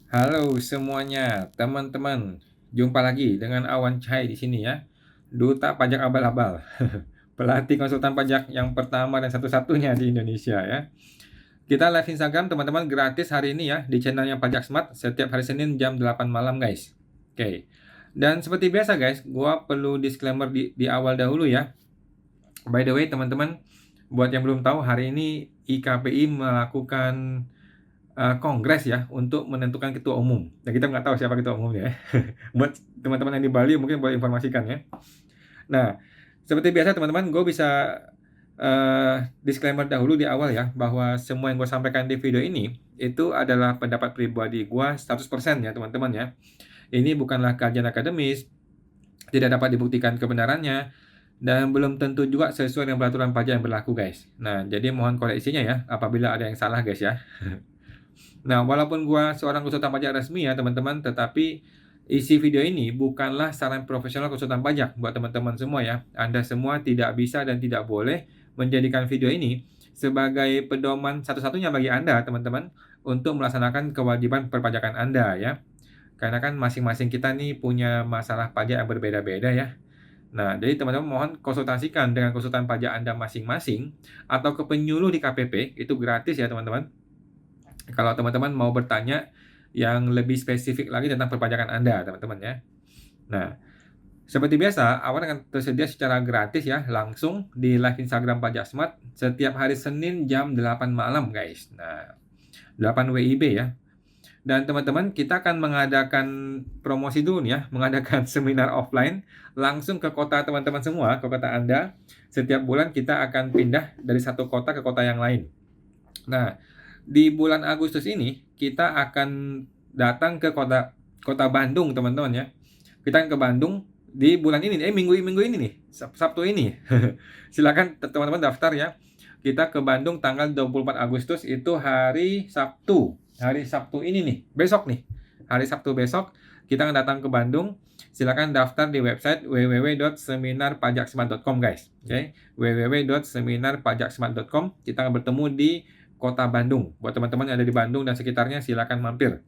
Halo semuanya, teman-teman. Jumpa lagi dengan Awan Chai di sini ya. Duta Pajak Abal-abal. Pelatih konsultan pajak yang pertama dan satu-satunya di Indonesia ya. Kita live Instagram teman-teman gratis hari ini ya di channelnya Pajak Smart setiap hari Senin jam 8 malam guys. Oke. Dan seperti biasa guys, gua perlu disclaimer di awal dahulu ya. By the way teman-teman, buat yang belum tahu hari ini IKPI melakukan kongres ya untuk menentukan ketua umum. Dan kita nggak tahu siapa ketua umumnya ya. Buat teman-teman yang di Bali mungkin boleh informasikan ya. Nah, seperti biasa teman-teman, gue bisa disclaimer dahulu di awal ya, bahwa semua yang gue sampaikan di video ini itu adalah pendapat pribadi gue 100% ya teman-teman ya. Ini bukanlah kajian akademis, tidak dapat dibuktikan kebenarannya, dan belum tentu juga sesuai dengan peraturan pajak yang berlaku guys. Nah, jadi mohon koreksinya ya apabila ada yang salah guys ya. Nah, walaupun gua seorang konsultan pajak resmi ya teman-teman, tetapi isi video ini bukanlah saran profesional konsultan pajak buat teman-teman semua ya. Anda semua tidak bisa dan tidak boleh menjadikan video ini sebagai pedoman satu-satunya bagi Anda teman-teman untuk melaksanakan kewajiban perpajakan Anda ya. Karena kan masing-masing kita nih punya masalah pajak yang berbeda-beda ya. Nah, jadi teman-teman mohon konsultasikan dengan konsultan pajak Anda masing-masing atau ke penyuluh di KPP, itu gratis ya teman-teman. Kalau teman-teman mau bertanya yang lebih spesifik lagi tentang perpajakan Anda, teman-teman ya. Nah, seperti biasa, Awan akan tersedia secara gratis ya, langsung di live Instagram Pajak Smart setiap hari Senin jam 8 malam, guys. Nah, 8 WIB ya. Dan teman-teman, kita akan mengadakan promosi dulu nih ya, mengadakan seminar offline langsung ke kota teman-teman semua, ke kota Anda. Setiap bulan kita akan pindah dari satu kota ke kota yang lain. Nah, di bulan Agustus ini kita akan datang ke kota kota Bandung, teman-teman ya. Kita akan ke Bandung di bulan ini, minggu ini nih, Sabtu ini. Silakan teman-teman daftar ya. Kita ke Bandung tanggal 24 Agustus itu hari Sabtu. Hari Sabtu ini nih, besok nih. Hari Sabtu besok kita akan datang ke Bandung. Silakan daftar di website www.seminarpajaksmart.com guys. Oke, okay? www.seminarpajaksmart.com. Kita akan bertemu di Kota Bandung. Buat teman-teman yang ada di Bandung dan sekitarnya, silakan mampir.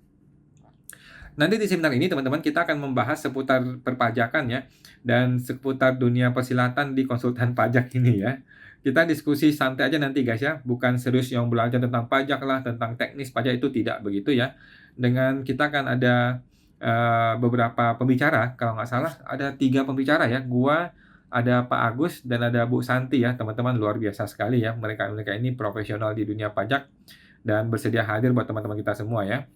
Nanti di seminar ini teman-teman kita akan membahas seputar perpajakan ya, dan seputar dunia persilatan di konsultan pajak ini ya. Kita diskusi santai aja nanti guys ya, bukan serius yang belajar tentang pajak lah, tentang teknis pajak, itu tidak begitu ya. Dengan kita akan ada beberapa pembicara, kalau nggak salah ada 3 pembicara ya, gua, ada Pak Agus, dan ada Bu Santi ya, teman-teman luar biasa sekali ya. Mereka ini profesional di dunia pajak dan bersedia hadir buat teman-teman kita semua ya.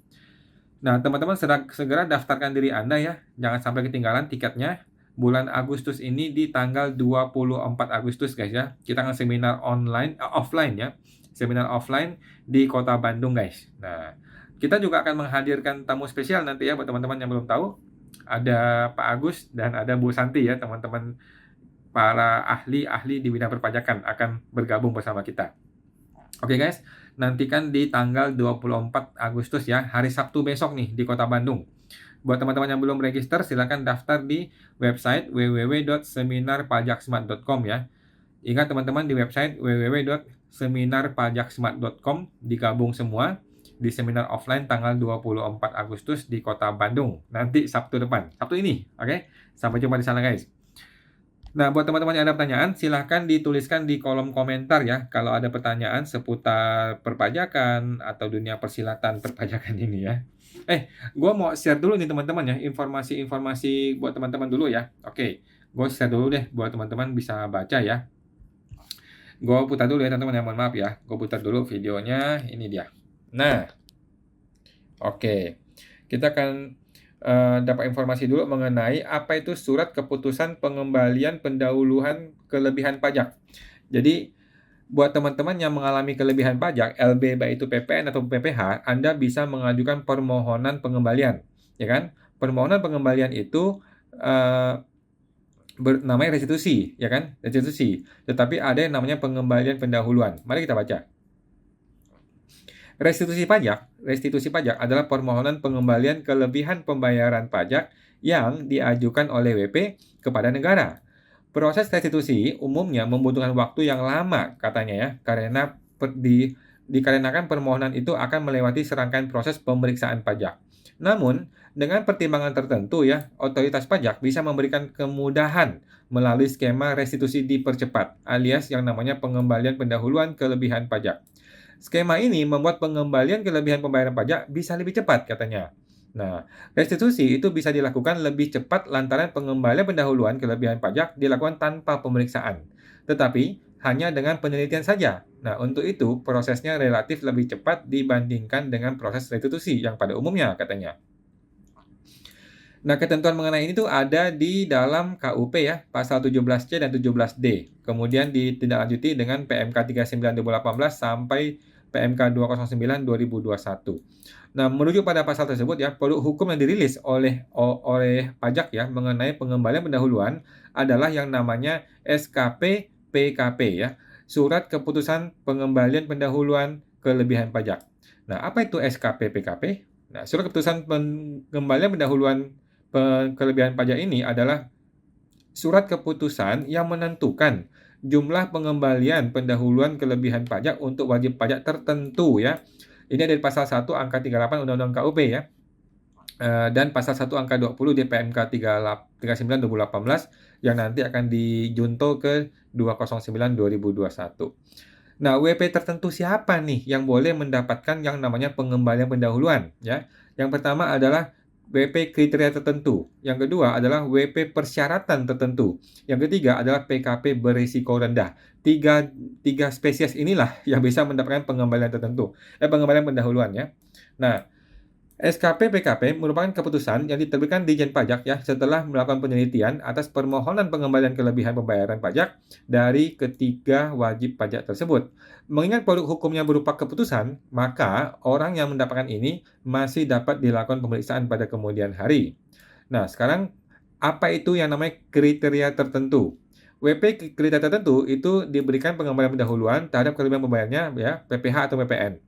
Nah, teman-teman segera daftarkan diri Anda ya, jangan sampai ketinggalan tiketnya. Bulan Agustus ini di tanggal 24 Agustus guys ya. Kita akan seminar offline ya. Seminar offline di Kota Bandung guys. Nah, kita juga akan menghadirkan tamu spesial nanti ya buat teman-teman yang belum tahu. Ada Pak Agus dan ada Bu Santi ya, teman-teman para ahli-ahli di bidang perpajakan akan bergabung bersama kita. Oke guys, nantikan di tanggal 24 Agustus ya, hari Sabtu besok nih di Kota Bandung. Buat teman-teman yang belum register, silakan daftar di website www.seminarpajaksmart.com ya. Ingat teman-teman, di website www.seminarpajaksmart.com, digabung semua di seminar offline tanggal 24 Agustus di Kota Bandung. Nanti Sabtu depan, Sabtu ini, oke? Sampai jumpa di sana guys. Nah, buat teman-teman yang ada pertanyaan, silahkan dituliskan di kolom komentar ya. Kalau ada pertanyaan seputar perpajakan atau dunia persilatan perpajakan ini ya. Gue mau share dulu nih teman-teman ya, informasi-informasi buat teman-teman dulu ya. Oke, gue share dulu deh buat teman-teman bisa baca ya. Gue putar dulu ya teman-teman ya, mohon maaf ya. Gue putar dulu videonya, ini dia. Nah, oke. Kita akan dapat informasi dulu mengenai apa itu surat keputusan pengembalian pendahuluan kelebihan pajak. Jadi buat teman-teman yang mengalami kelebihan pajak, LB baik itu PPN atau PPH, Anda bisa mengajukan permohonan pengembalian, ya kan? Permohonan pengembalian itu namanya restitusi, ya kan? Restitusi. Tetapi ada yang namanya pengembalian pendahuluan. Mari kita baca. Restitusi pajak adalah permohonan pengembalian kelebihan pembayaran pajak yang diajukan oleh WP kepada negara. Proses restitusi umumnya membutuhkan waktu yang lama katanya ya, dikarenakan permohonan itu akan melewati serangkaian proses pemeriksaan pajak. Namun, dengan pertimbangan tertentu ya, otoritas pajak bisa memberikan kemudahan melalui skema restitusi dipercepat, alias yang namanya pengembalian pendahuluan kelebihan pajak. Skema ini membuat pengembalian kelebihan pembayaran pajak bisa lebih cepat katanya. Nah, restitusi itu bisa dilakukan lebih cepat lantaran pengembalian pendahuluan kelebihan pajak dilakukan tanpa pemeriksaan, tetapi hanya dengan penelitian saja. Nah, untuk itu prosesnya relatif lebih cepat dibandingkan dengan proses restitusi yang pada umumnya katanya. Nah, ketentuan mengenai ini tuh ada di dalam KUP ya, pasal 17C dan 17D. Kemudian ditindaklanjuti dengan PMK 39 2018 sampai PMK 209 2021. Nah, merujuk pada pasal tersebut ya, produk hukum yang dirilis oleh pajak ya mengenai pengembalian pendahuluan adalah yang namanya SKP PKP ya, Surat Keputusan Pengembalian Pendahuluan Kelebihan Pajak. Nah, apa itu SKP PKP? Nah, Surat Keputusan Pengembalian Pendahuluan kelebihan pajak ini adalah surat keputusan yang menentukan jumlah pengembalian pendahuluan kelebihan pajak untuk wajib pajak tertentu ya. Ini ada di pasal 1 angka 38 Undang-Undang KUP ya. Dan pasal 1 angka 20 di PMK 39 2018 yang nanti akan dijunto ke 209 2021. Nah, WP tertentu siapa nih yang boleh mendapatkan yang namanya pengembalian pendahuluan ya? Yang pertama adalah WP kriteria tertentu, yang kedua adalah WP persyaratan tertentu, yang ketiga adalah PKP berisiko rendah. Tiga spesies inilah yang bisa mendapatkan pengembalian pendahuluan ya. Nah, SKP PKP merupakan keputusan yang diterbitkan Ditjen Pajak ya setelah melakukan penelitian atas permohonan pengembalian kelebihan pembayaran pajak dari ketiga wajib pajak tersebut. Mengingat produk hukumnya berupa keputusan, maka orang yang mendapatkan ini masih dapat dilakukan pemeriksaan pada kemudian hari. Nah, sekarang apa itu yang namanya kriteria tertentu? WP kriteria tertentu itu diberikan pengembalian pendahuluan terhadap kelebihan pembayarnya ya, PPh atau PPN.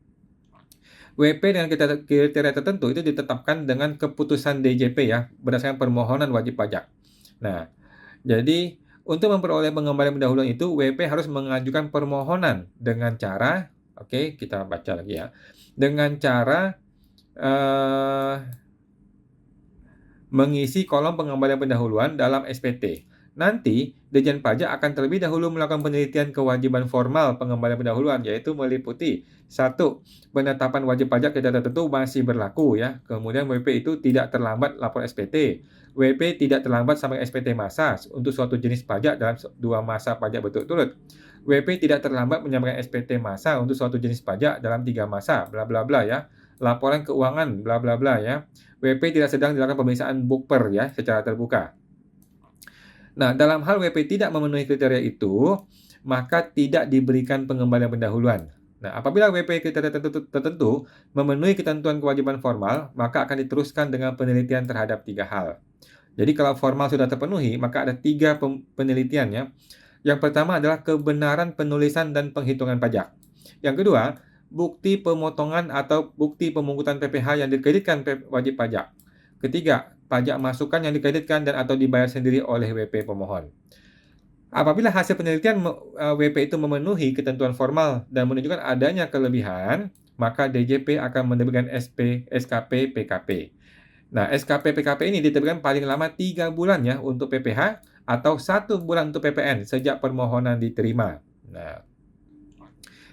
WP dengan kriteria tertentu itu ditetapkan dengan keputusan DJP ya, berdasarkan permohonan wajib pajak. Nah, jadi untuk memperoleh pengembalian pendahuluan itu, WP harus mengajukan permohonan dengan cara, oke, kita baca lagi ya, dengan cara mengisi kolom pengembalian pendahuluan dalam SPT. Nanti, Ditjen Pajak akan terlebih dahulu melakukan penelitian kewajiban formal pengembalian pendahuluan, yaitu meliputi 1. Penetapan wajib pajak kriteria tertentu masih berlaku ya. Kemudian WP itu tidak terlambat lapor SPT. WP tidak terlambat sampai SPT masa untuk suatu jenis pajak dalam 2 masa pajak berturut-turut. WP tidak terlambat menyampaikan SPT masa untuk suatu jenis pajak dalam 3 masa, bla bla bla ya. Laporan keuangan, bla bla bla ya. WP tidak sedang dilakukan pemeriksaan bukper ya secara terbuka. Nah, dalam hal WP tidak memenuhi kriteria itu, maka tidak diberikan pengembalian pendahuluan. Nah, apabila WP kriteria tertentu memenuhi ketentuan kewajiban formal, maka akan diteruskan dengan penelitian terhadap 3 hal. Jadi kalau formal sudah terpenuhi, maka ada 3 penelitian ya. Yang pertama adalah kebenaran penulisan dan penghitungan pajak. Yang kedua, bukti pemotongan atau bukti pemungutan PPh yang dikreditkan wajib pajak. Ketiga, pajak masukan yang dikreditkan dan atau dibayar sendiri oleh WP pemohon. Apabila hasil penelitian WP itu memenuhi ketentuan formal dan menunjukkan adanya kelebihan, maka DJP akan menerbitkan SKP PKP. Nah, SKP PKP ini diterbitkan paling lama 3 bulan ya untuk PPh atau 1 bulan untuk PPN sejak permohonan diterima. Nah,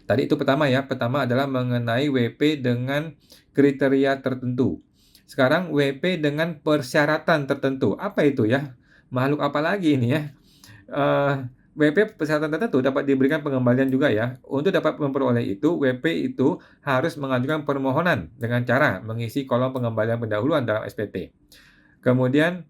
tadi itu pertama ya, pertama adalah mengenai WP dengan kriteria tertentu. Sekarang WP dengan persyaratan tertentu. Apa itu ya? Makhluk apa lagi ini ya? WP persyaratan tertentu dapat diberikan pengembalian juga ya. Untuk dapat memperoleh itu, WP itu harus mengajukan permohonan dengan cara mengisi kolom pengembalian pendahuluan dalam SPT. Kemudian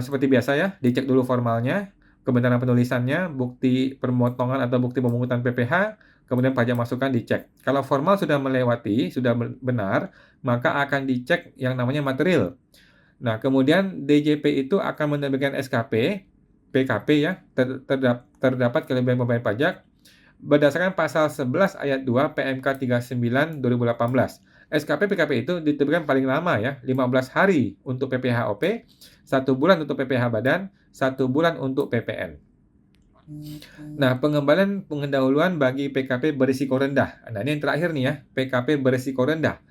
seperti biasa ya, dicek dulu formalnya, kebenaran penulisannya, bukti pemotongan atau bukti pemungutan PPh, kemudian pajak masukan dicek. Kalau formal sudah melewati, sudah benar, maka akan dicek yang namanya material. Nah, kemudian DJP itu akan menerbitkan SKP, PKP ya, terdapat kelebihan pembayar pajak berdasarkan pasal 11 ayat 2 PMK 39 2018. SKP PKP itu diterbitkan paling lama ya, 15 hari untuk PPh-OP, 1 bulan untuk PPh badan, 1 bulan untuk PPN. Nah, pengembalian pendahuluan bagi PKP berisiko rendah. Nah, ini yang terakhir nih ya, PKP berisiko rendah.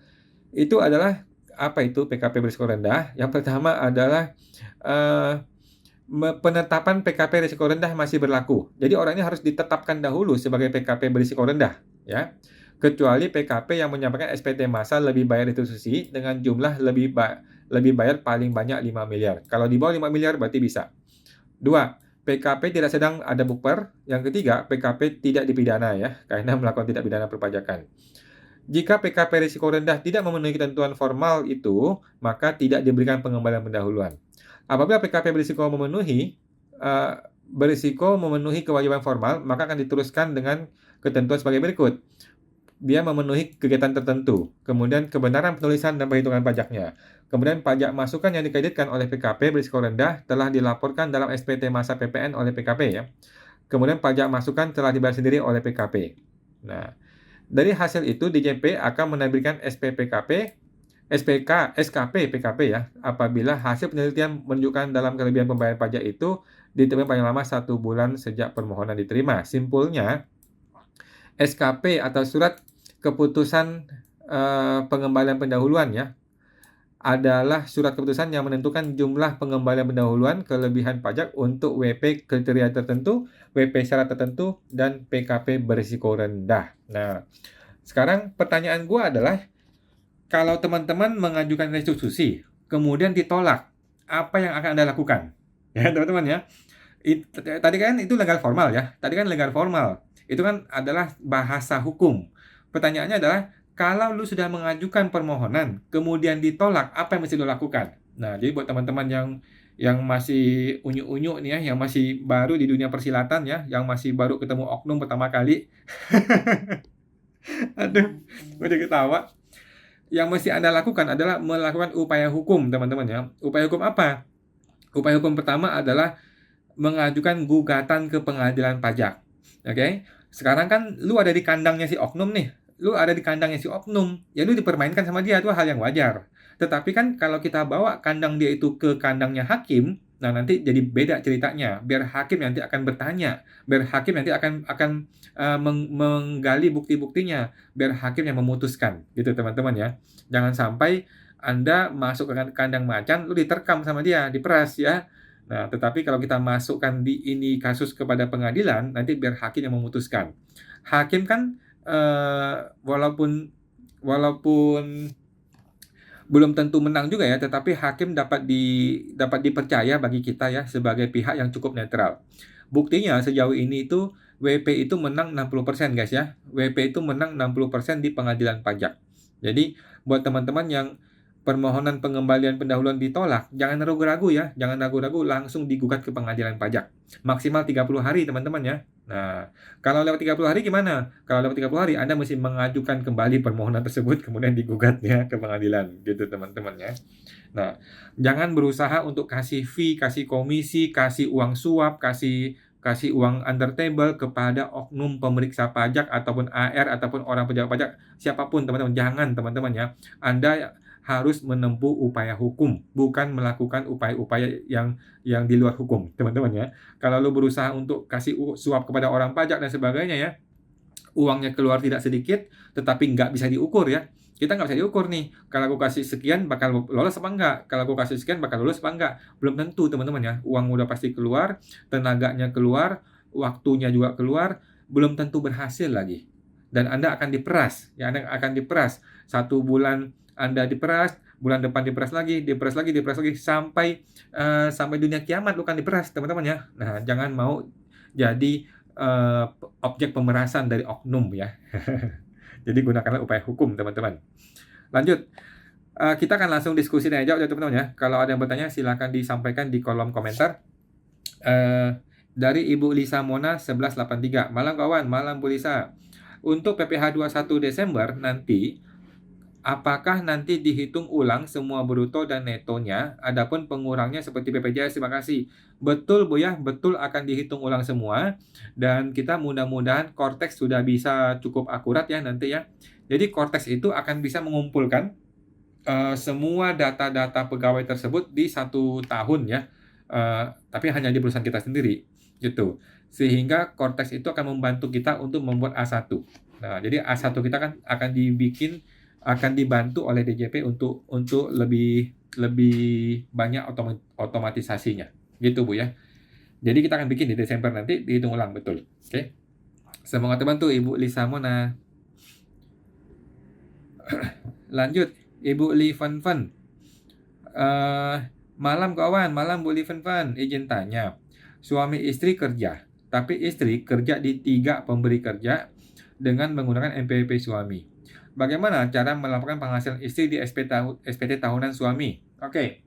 Itu adalah apa itu PKP berisiko rendah? Yang pertama adalah, eee, penetapan PKP risiko rendah masih berlaku. Jadi orang ini harus ditetapkan dahulu sebagai PKP berisiko rendah, ya. Kecuali PKP yang menyampaikan SPT massal lebih bayar restitusi dengan jumlah lebih bayar paling banyak 5 miliar. Kalau di bawah 5 miliar berarti bisa. 2, PKP tidak sedang ada bukber. Yang ketiga, PKP tidak dipidana ya, karena melakukan tindak pidana perpajakan. Jika PKP risiko rendah tidak memenuhi ketentuan formal itu, maka tidak diberikan pengembalian pendahuluan. Apabila PKP berisiko memenuhi kewajiban formal, maka akan diteruskan dengan ketentuan sebagai berikut. Dia memenuhi kegiatan tertentu, kemudian kebenaran penulisan dan perhitungan pajaknya. Kemudian pajak masukan yang dikreditkan oleh PKP berisiko rendah telah dilaporkan dalam SPT masa PPN oleh PKP ya. Kemudian pajak masukan telah dibayar sendiri oleh PKP. Nah, dari hasil itu DJP akan menerbitkan SKP PKP ya, apabila hasil penelitian menunjukkan dalam kelebihan pembayaran pajak itu diterima paling lama 1 bulan sejak permohonan diterima. Simpulnya, SKP atau surat keputusan pengembalian pendahuluan ya, adalah surat keputusan yang menentukan jumlah pengembalian pendahuluan kelebihan pajak untuk WP kriteria tertentu, WP syarat tertentu, dan PKP berisiko rendah. Nah, sekarang pertanyaan gua adalah, kalau teman-teman mengajukan restitusi, kemudian ditolak, apa yang akan Anda lakukan? Ya, teman-teman ya. Tadi kan itu legal formal ya. Tadi kan legal formal. Itu kan adalah bahasa hukum. Pertanyaannya adalah, kalau lu sudah mengajukan permohonan, kemudian ditolak, apa yang mesti lu lakukan? Nah, jadi buat teman-teman yang masih unyu-unyu nih ya, yang masih baru di dunia persilatan ya, yang masih baru ketemu oknum pertama kali. Aduh, gue jadi ketawa. Yang mesti Anda lakukan adalah melakukan upaya hukum, teman-teman ya. Upaya hukum apa? Upaya hukum pertama adalah mengajukan gugatan ke pengadilan pajak. Oke? Sekarang kan lu ada di kandangnya si oknum nih. Lu ada di kandangnya si oknum. Ya lu dipermainkan sama dia, itu hal yang wajar. Tetapi kan kalau kita bawa kandang dia itu ke kandangnya hakim, nah nanti jadi beda ceritanya. Biar hakim nanti akan bertanya, biar hakim nanti akan menggali bukti-buktinya, biar hakim yang memutuskan, gitu teman-teman ya. Jangan sampai Anda masuk ke kandang macan, lu diterkam sama dia, diperas ya. Nah, tetapi kalau kita masukkan ini kasus kepada pengadilan, nanti biar hakim yang memutuskan. Hakim kan walaupun belum tentu menang juga ya, tetapi hakim dapat dipercaya bagi kita ya sebagai pihak yang cukup netral. Buktinya sejauh ini itu WP itu menang 60% guys ya. WP itu menang 60% di pengadilan pajak. Jadi buat teman-teman yang permohonan pengembalian pendahuluan ditolak, jangan ragu-ragu ya, jangan ragu-ragu, langsung digugat ke pengadilan pajak. Maksimal 30 hari teman-teman ya. Nah, kalau lewat 30 hari gimana? Kalau lewat 30 hari Anda mesti mengajukan kembali permohonan tersebut kemudian digugatnya ke pengadilan gitu teman-teman ya. Nah, jangan berusaha untuk kasih fee, kasih komisi, kasih uang suap, kasih uang under table kepada oknum pemeriksa pajak ataupun AR ataupun orang pejabat pajak siapapun teman-teman. Jangan teman-teman ya. Anda harus menempuh upaya hukum, bukan melakukan upaya-upaya yang di luar hukum, teman-teman ya. Kalau lu berusaha untuk kasih suap kepada orang pajak dan sebagainya ya, uangnya keluar tidak sedikit, tetapi nggak bisa diukur ya. Kita nggak bisa diukur nih, kalau aku kasih sekian bakal lolos apa enggak, kalau aku kasih sekian bakal lolos apa enggak. Belum tentu teman-teman ya, uang udah pasti keluar, tenaganya keluar, waktunya juga keluar, belum tentu berhasil lagi. Dan Anda akan diperas, ya Anda akan diperas. 1 bulan Anda diperas, bulan depan diperas lagi, sampai dunia kiamat lu akan diperas teman-teman ya. Nah, jangan mau jadi objek pemerasan dari oknum ya. Jadi gunakanlah upaya hukum teman-teman. Lanjut, kita akan langsung diskusi dan jawab ya teman-teman ya. Kalau ada yang bertanya silakan disampaikan di kolom komentar. Dari Ibu Lisa Mona 1183. Malam kawan, malam Bu Lisa. Untuk PPh 21 Desember nanti, apakah nanti dihitung ulang semua bruto dan netonya? Adapun pengurangnya seperti BPJS, terima kasih. Betul Bu ya, betul akan dihitung ulang semua. Dan kita mudah-mudahan Cortex sudah bisa cukup akurat ya nanti ya. Jadi Cortex itu akan bisa mengumpulkan semua data-data pegawai tersebut di 1 tahun ya. Tapi hanya di perusahaan kita sendiri gitu. Sehingga Cortex itu akan membantu kita untuk membuat A1. Nah, jadi A1 kita kan akan dibikin akan dibantu oleh DJP untuk lebih banyak otomatisasinya. Gitu Bu ya. Jadi kita akan bikin di Desember nanti, dihitung ulang betul. Oke. Semoga terbantu Ibu Lisa Mona. Lanjut, Ibu Li Fen Fen. Malam kawan, malam Bu Li Fen Fen. Izin tanya, suami istri kerja, tapi istri kerja di 3 pemberi kerja dengan menggunakan NPWP suami. Bagaimana cara melaporkan penghasilan istri di SPT tahunan suami? Oke.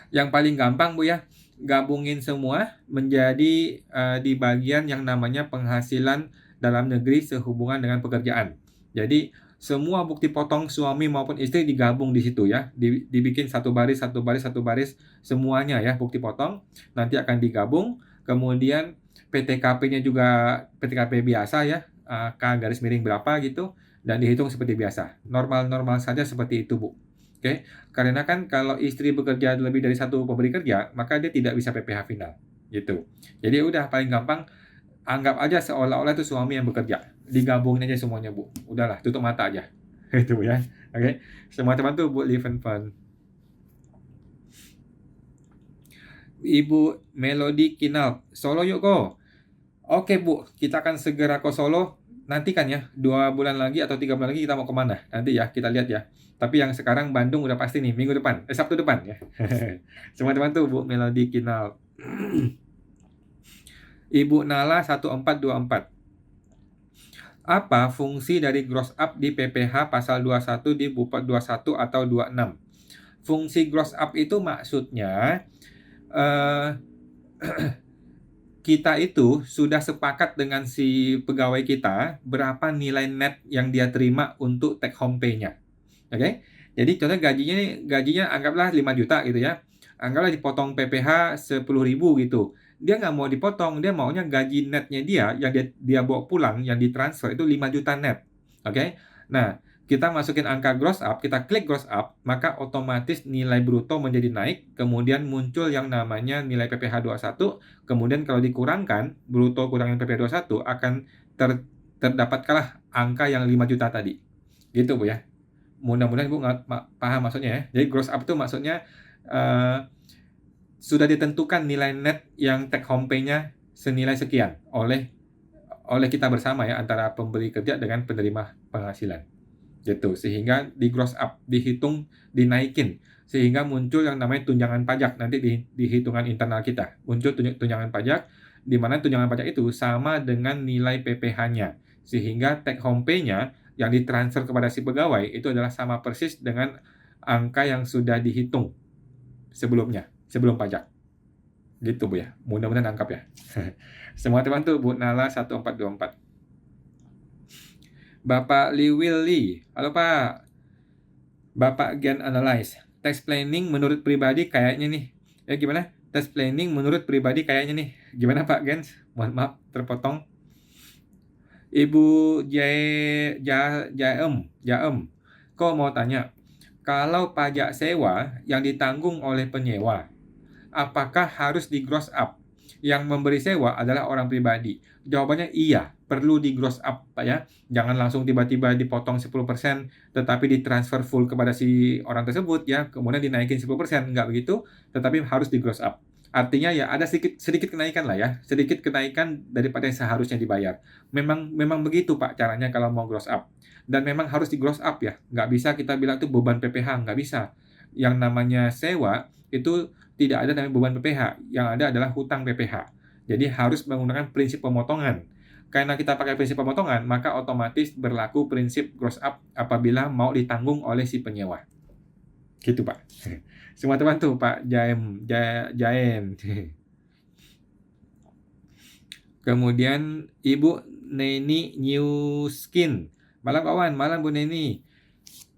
Yang paling gampang Bu ya, gabungin semua menjadi di bagian yang namanya penghasilan dalam negeri sehubungan dengan pekerjaan. Jadi semua bukti potong suami maupun istri digabung di situ ya, dibikin satu baris semuanya ya bukti potong, nanti akan digabung, kemudian PTKP-nya juga PTKP biasa ya, K garis miring berapa gitu, dan dihitung seperti biasa. Normal-normal saja seperti itu Bu. Oke, karena kan kalau istri bekerja lebih dari 1 pemberi kerja, maka dia tidak bisa PPh final, gitu. Jadi udah paling gampang, anggap aja seolah-olah itu suami yang bekerja, digabungin aja semuanya Bu. Udahlah, tutup mata aja. Itu ya. Oke, semua terbantu Bu Li Fen Fen. Ibu Melody Kinal, Solo yuk Ko. Oke Bu, kita akan segera ke Solo. Nantikan ya, 2 bulan lagi atau 3 bulan lagi kita mau kemana? Nanti ya, kita lihat ya. Tapi yang sekarang Bandung udah pasti nih, minggu depan, Sabtu depan ya. Semua terbantu Bu Melody Kinal. Ibu Nala 1424. Apa fungsi dari gross up di PPh pasal 21 di Bupet 21 atau 26? Fungsi gross up itu maksudnya kita itu sudah sepakat dengan si pegawai kita berapa nilai net yang dia terima untuk take home pay-nya. Oke? Jadi contohnya gajinya anggaplah 5 juta gitu ya. Anggaplah dipotong PPh 10.000 gitu. Dia nggak mau dipotong, dia maunya gaji netnya dia yang dia bawa pulang, yang ditransfer itu 5 juta net. Oke? Nah, kita masukin angka gross up, kita klik gross up, maka otomatis nilai bruto menjadi naik, kemudian muncul yang namanya nilai PPh 21, kemudian kalau dikurangkan, bruto kurangin PPh 21 akan terdapatkanlah angka yang 5 juta tadi. Gitu Bu ya. Mudah-mudahan Ibu paham maksudnya ya. Jadi gross up itu maksudnya sudah ditentukan nilai net yang take home pay-nya senilai sekian oleh kita bersama ya, antara pemberi kerja dengan penerima penghasilan. Gitu. Sehingga di gross up, dihitung, dinaikin, sehingga muncul yang namanya tunjangan pajak nanti di hitungan internal kita. Muncul tunjangan pajak, di mana tunjangan pajak itu sama dengan nilai PPh-nya. Sehingga take home pay-nya yang ditransfer kepada si pegawai itu adalah sama persis dengan angka yang sudah dihitung sebelumnya, sebelum pajak. Gitu Bu ya. Mudah-mudahan nangkap ya. Semua terbantu Bu Nala 1424. Bapak Li Willy, halo Pak. Bapak Gen Analyze, tax planning menurut pribadi kayaknya nih. Ya gimana? Tax planning menurut pribadi kayaknya nih. Gimana Pak Gens? Mohon maaf terpotong. Ibu Jaem, kok mau tanya, kalau pajak sewa yang ditanggung oleh penyewa, apakah harus di gross up? Yang memberi sewa adalah orang pribadi. Jawabannya iya, perlu di gross up Pak ya. Jangan langsung tiba-tiba dipotong 10%, tetapi ditransfer full kepada si orang tersebut ya, kemudian dinaikin 10%, enggak begitu, tetapi harus di gross up. Artinya ya ada sedikit kenaikan lah ya, sedikit kenaikan daripada yang seharusnya dibayar. Memang begitu Pak caranya kalau mau gross up. Dan memang harus di gross up ya, nggak bisa kita bilang itu beban PPh, nggak bisa. Yang namanya sewa itu tidak ada namanya beban PPh, yang ada adalah hutang PPh. Jadi harus menggunakan prinsip pemotongan. Karena kita pakai prinsip pemotongan, maka otomatis berlaku prinsip gross up apabila mau ditanggung oleh si penyewa. Gitu Pak. Semua terbantu Pak Jaem. Kemudian Ibu Neni New Skin. Malam kawan, malam Bu Neni.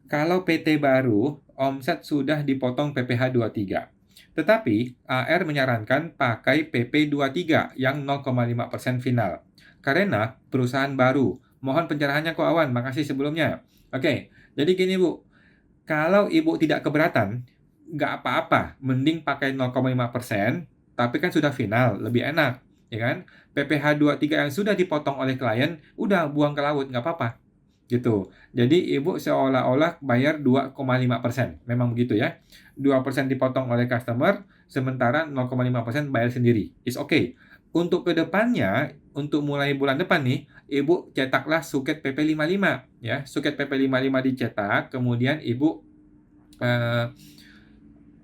Kalau PT baru, omset sudah dipotong PPh 23. Tetapi AR menyarankan pakai PP 23 yang 0,5% final. Karena perusahaan baru. Mohon pencerahannya kok awan, makasih sebelumnya. Oke, jadi gini Bu. Kalau Ibu tidak keberatan, nggak apa-apa, mending pakai 0,5%, tapi kan sudah final, lebih enak, ya kan? PPh 23 yang sudah dipotong oleh klien, udah buang ke laut, nggak apa-apa. gitu. Jadi Ibu seolah-olah bayar 2,5%. Memang begitu ya. 2% dipotong oleh customer, sementara 0,5% bayar sendiri. It's okay. Untuk ke depannya, untuk mulai bulan depan nih, Ibu cetaklah suket PP55 ya. Suket PP55 dicetak, kemudian Ibu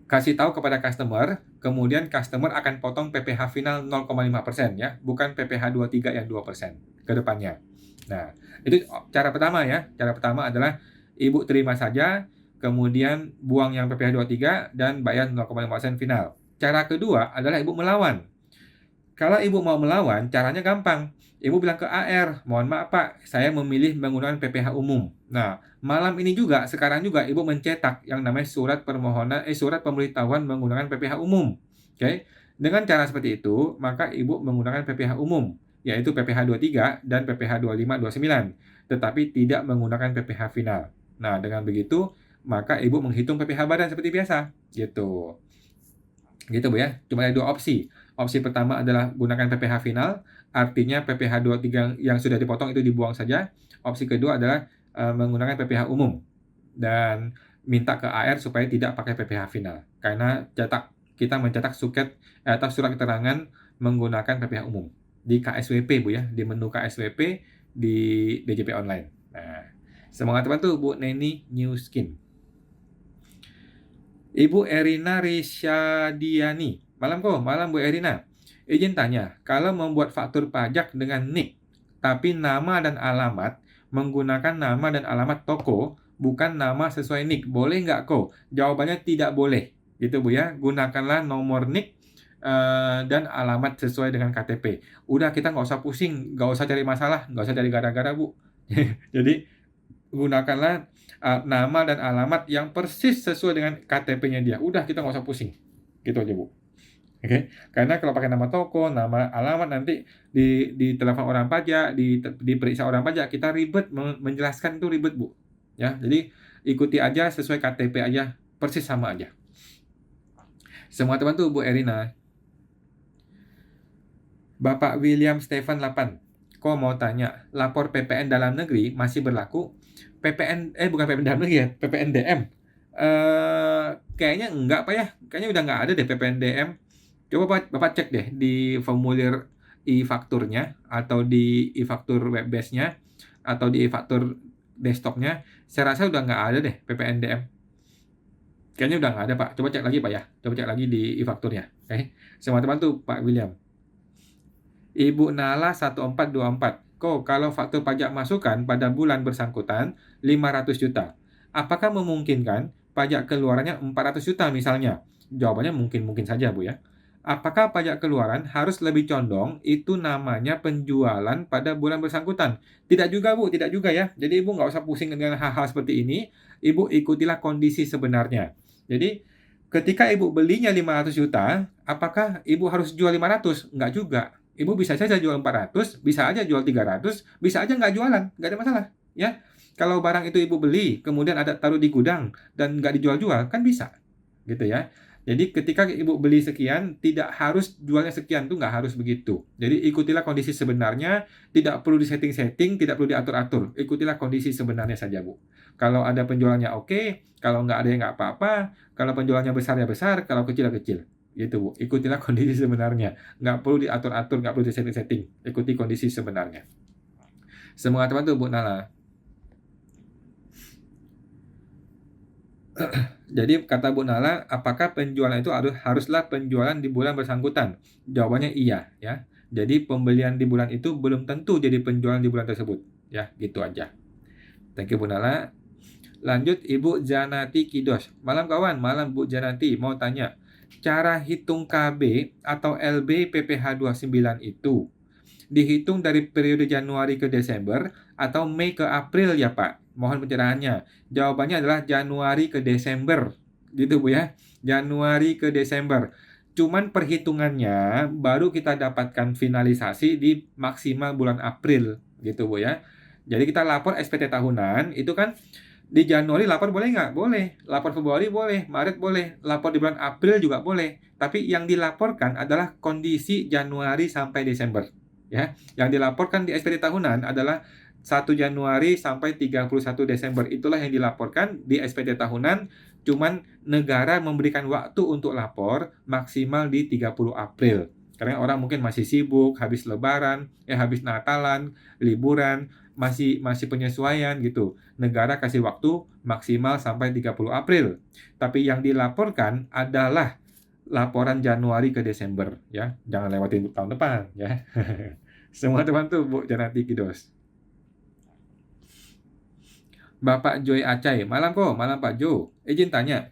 kasih tahu kepada customer, kemudian customer akan potong PPh final 0,5% ya, bukan PPh 23 yang 2% ke depannya. Nah, itu cara pertama ya. Cara pertama adalah Ibu terima saja, kemudian buang yang PPh 23 dan bayar 0,5% final. Cara kedua adalah Ibu melawan. Kalau Ibu mau melawan, caranya gampang. Ibu bilang ke AR, mohon maaf Pak, saya memilih menggunakan PPh umum. Nah, malam ini juga, sekarang juga Ibu mencetak yang namanya surat pemberitahuan menggunakan PPh umum. Oke. Dengan cara seperti itu, maka Ibu menggunakan PPh umum, yaitu PPh 23 dan PPh 25 29, tetapi tidak menggunakan PPh final. Nah, dengan begitu, maka Ibu menghitung PPh badan seperti biasa, gitu. Gitu Bu ya. Cuma ada dua opsi. Opsi pertama adalah gunakan PPh final, artinya PPh 23 yang sudah dipotong itu dibuang saja. Opsi kedua adalah menggunakan PPh umum dan minta ke AR supaya tidak pakai PPh final. Karena kita mencetak suket atau surat keterangan menggunakan PPh umum di KSWP Bu ya, di menu KSWP di DJP online. Nah, semangat bantu Bu Neni New Skin. Ibu Erina Risyadiani. Malam Bu Erina. Izin tanya, kalau membuat faktur pajak dengan NIK, tapi nama dan alamat menggunakan nama dan alamat toko, bukan nama sesuai NIK, boleh nggak Jawabannya tidak boleh. Gitu Bu ya, gunakanlah nomor NIK dan alamat sesuai dengan KTP. Udah kita nggak usah pusing, nggak usah cari masalah, nggak usah cari gara-gara Bu. Jadi gunakanlah nama dan alamat yang persis sesuai dengan KTP-nya dia. Udah kita nggak usah pusing. Gitu aja Bu. Oke, karena kalau pakai nama toko, nama alamat nanti di telepon orang pajak, diperiksa orang pajak, kita ribet menjelaskan itu ribet Bu. Ya, jadi ikuti aja sesuai KTP aja, persis sama aja. Semua terbantu Bu Erina. Bapak William Stephen 8. Mau tanya, lapor PPN dalam negeri masih berlaku? Bukan PPN dalam negeri ya, PPNDM. Kayaknya enggak Pak ya, kayaknya udah nggak ada deh PPNDM. Coba Bapak cek deh di formulir e-fakturnya atau di e-faktur web base-nya atau di e-faktur desktop-nya. Saya rasa udah nggak ada deh PPNDM. Kayaknya udah nggak ada Pak. Coba cek lagi Pak ya. Coba cek lagi di e-fakturnya. Oke. Selamat bantu Pak William. Ibu Nala 1424. Kalau faktur pajak masukan pada bulan bersangkutan 500 juta. Apakah memungkinkan pajak keluarannya 400 juta misalnya? Jawabannya mungkin saja Bu ya. Apakah pajak keluaran harus lebih condong? Itu namanya penjualan pada bulan bersangkutan. Tidak juga Bu, tidak juga ya. Jadi Ibu nggak usah pusing dengan hal-hal seperti ini. Ibu ikutilah kondisi sebenarnya. Jadi ketika Ibu belinya 500 juta, apakah Ibu harus jual 500? Nggak juga. Ibu bisa saja jual 400, bisa aja jual 300, bisa aja nggak jualan, nggak ada masalah. Ya, kalau barang itu Ibu beli, kemudian ada taruh di gudang dan nggak dijual-jual, kan bisa. Gitu ya. Jadi ketika Ibu beli sekian, tidak harus jualnya sekian, tuh nggak harus begitu. Jadi ikutilah kondisi sebenarnya, tidak perlu disetting-setting, tidak perlu diatur-atur. Ikutilah kondisi sebenarnya saja Bu. Kalau ada penjualannya oke, kalau nggak ada ya nggak apa-apa, kalau penjualannya besar ya besar, kalau kecil ya kecil. Gitu Bu, ikutilah kondisi sebenarnya. Nggak perlu diatur-atur, nggak perlu disetting-setting. Ikuti kondisi sebenarnya. Semoga teman-teman Bu Nala. Jadi kata Bu Nala, apakah penjualan itu haruslah penjualan di bulan bersangkutan? Jawabannya iya ya. Jadi pembelian di bulan itu belum tentu jadi penjualan di bulan tersebut. Ya, gitu aja. Thank you Bu Nala. Lanjut Ibu Janati Kidos. Malam kawan, malam Bu Janati. Mau tanya, cara hitung KB atau LB PPh 29 itu dihitung dari periode Januari ke Desember atau Mei ke April ya Pak? Mohon pencerahannya. Jawabannya adalah Januari ke Desember. Gitu Bu ya. Januari ke Desember. Cuman perhitungannya baru kita dapatkan finalisasi di maksimal bulan April. Gitu Bu ya. Jadi kita lapor SPT tahunan, itu kan di Januari lapor boleh nggak? Boleh. Lapor Februari boleh. Maret boleh. Lapor di bulan April juga boleh. Tapi yang dilaporkan adalah kondisi Januari sampai Desember. Ya, yang dilaporkan di SPT tahunan adalah 1 Januari sampai 31 Desember. Itulah yang dilaporkan di SPT tahunan, cuman negara memberikan waktu untuk lapor maksimal di 30 April. Karena orang mungkin masih sibuk, habis lebaran, habis Natalan, liburan, masih penyesuaian gitu. Negara kasih waktu maksimal sampai 30 April. Tapi yang dilaporkan adalah laporan Januari ke Desember ya. Jangan lewatin tahun depan ya. Semua teman tuh Bu Janati Kidos. Bapak Joy Acai, malam kok, malam Pak Jo. Izin tanya,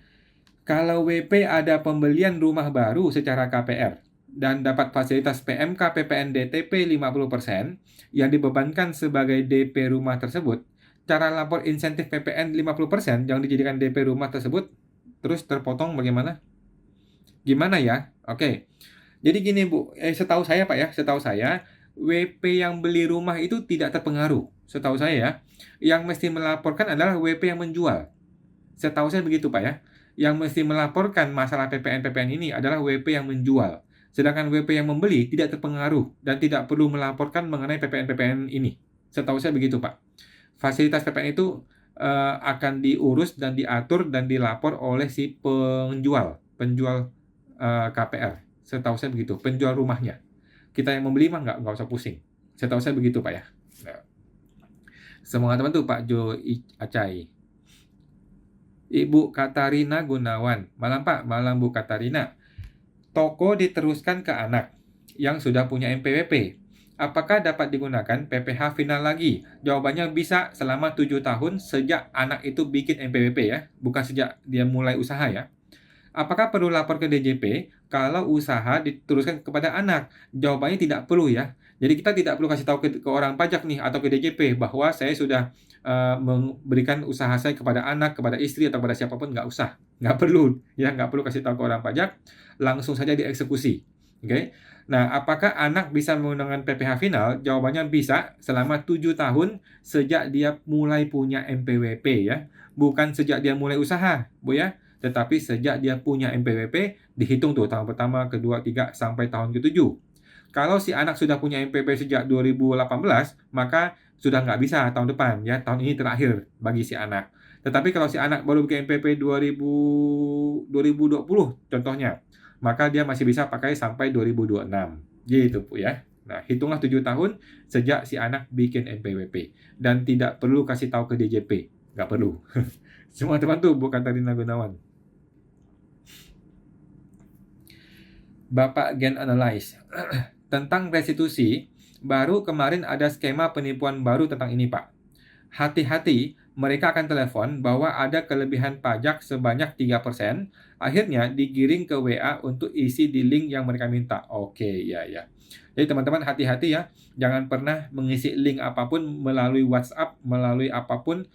kalau WP ada pembelian rumah baru secara KPR dan dapat fasilitas PMK PPN DTP 50% yang dibebankan sebagai DP rumah tersebut, cara lapor insentif PPN 50% yang dijadikan DP rumah tersebut terus terpotong bagaimana? Gimana ya? Oke. Jadi gini Bu, setahu saya Pak ya, setahu saya WP yang beli rumah itu tidak terpengaruh. Setahu saya ya, yang mesti melaporkan adalah WP yang menjual. Setahu saya begitu Pak ya. Yang mesti melaporkan masalah PPN-PPN ini adalah WP yang menjual. Sedangkan WP yang membeli tidak terpengaruh dan tidak perlu melaporkan mengenai PPN-PPN ini. Setahu saya begitu Pak. Fasilitas PPN itu akan diurus dan diatur dan dilapor oleh si penjual KPR. Setahu saya begitu, penjual rumahnya. Kita yang membeli mah nggak usah pusing. Setahu saya begitu Pak ya. Nah. Semoga teman tuh Pak Jo Acai. Ibu Katarina Gunawan. Malam Pak, malam Bu Katarina. Toko diteruskan ke anak yang sudah punya MPWP. Apakah dapat digunakan PPh final lagi? Jawabannya bisa selama 7 tahun sejak anak itu bikin MPWP ya. Bukan sejak dia mulai usaha ya. Apakah perlu lapor ke DJP kalau usaha diteruskan kepada anak? Jawabannya tidak perlu ya. Jadi kita tidak perlu kasih tahu ke orang pajak nih atau ke DJP bahwa saya sudah memberikan usaha saya kepada anak, kepada istri atau kepada siapapun, nggak usah. Nggak perlu ya, nggak perlu kasih tahu ke orang pajak, langsung saja dieksekusi. Oke. Nah, apakah anak bisa menggunakan PPh final? Jawabannya bisa selama 7 tahun sejak dia mulai punya MPWP ya. Bukan sejak dia mulai usaha, Bu ya. Tetapi sejak dia punya MPWP, dihitung tuh tahun pertama, kedua, tiga, sampai tahun ke-7. Kalau si anak sudah punya MPWP sejak 2018, maka sudah nggak bisa tahun depan, ya. Tahun ini terakhir bagi si anak. Tetapi kalau si anak baru bikin MPWP 2020 contohnya, maka dia masih bisa pakai sampai 2026. Gitu, Bu ya. Nah, hitunglah 7 tahun sejak si anak bikin MPWP. Dan tidak perlu kasih tahu ke DJP. Nggak perlu. Semua teman tuh, Bu Katarina Gunawan. Bapak Gen Analyze. Tentang restitusi, baru kemarin ada skema penipuan baru tentang ini, Pak. Hati-hati, mereka akan telepon bahwa ada kelebihan pajak sebanyak 3%, akhirnya digiring ke WA untuk isi di link yang mereka minta. Oke, ya. Jadi teman-teman hati-hati ya, jangan pernah mengisi link apapun melalui WhatsApp, melalui apapun,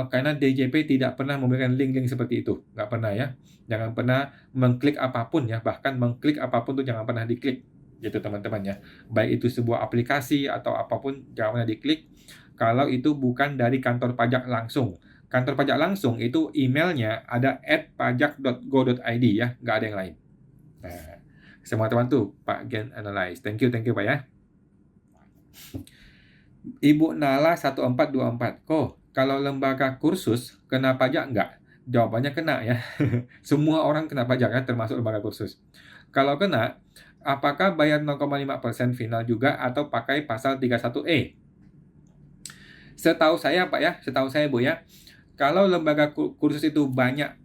karena DJP tidak pernah memberikan link-link seperti itu. Nggak pernah ya. Jangan pernah mengklik apapun ya, bahkan mengklik apapun tuh jangan pernah diklik. Gitu teman-teman ya. Baik itu sebuah aplikasi atau apapun jangan pernah diklik kalau itu bukan dari kantor pajak langsung. Kantor pajak langsung itu emailnya ada @pajak.go.id ya, nggak ada yang lain. Nah, semua teman tuh Pak Gen Analyze. Thank you Pak ya. Ibu Nala 1424. Kalau lembaga kursus kena pajak nggak? Jawabannya kena ya. Semua orang kena pajak ya, termasuk lembaga kursus. Kalau kena, apakah bayar 0,5% final juga atau pakai pasal 31E? Setahu saya Pak ya, setahu saya Bu ya, kalau lembaga kursus itu banyak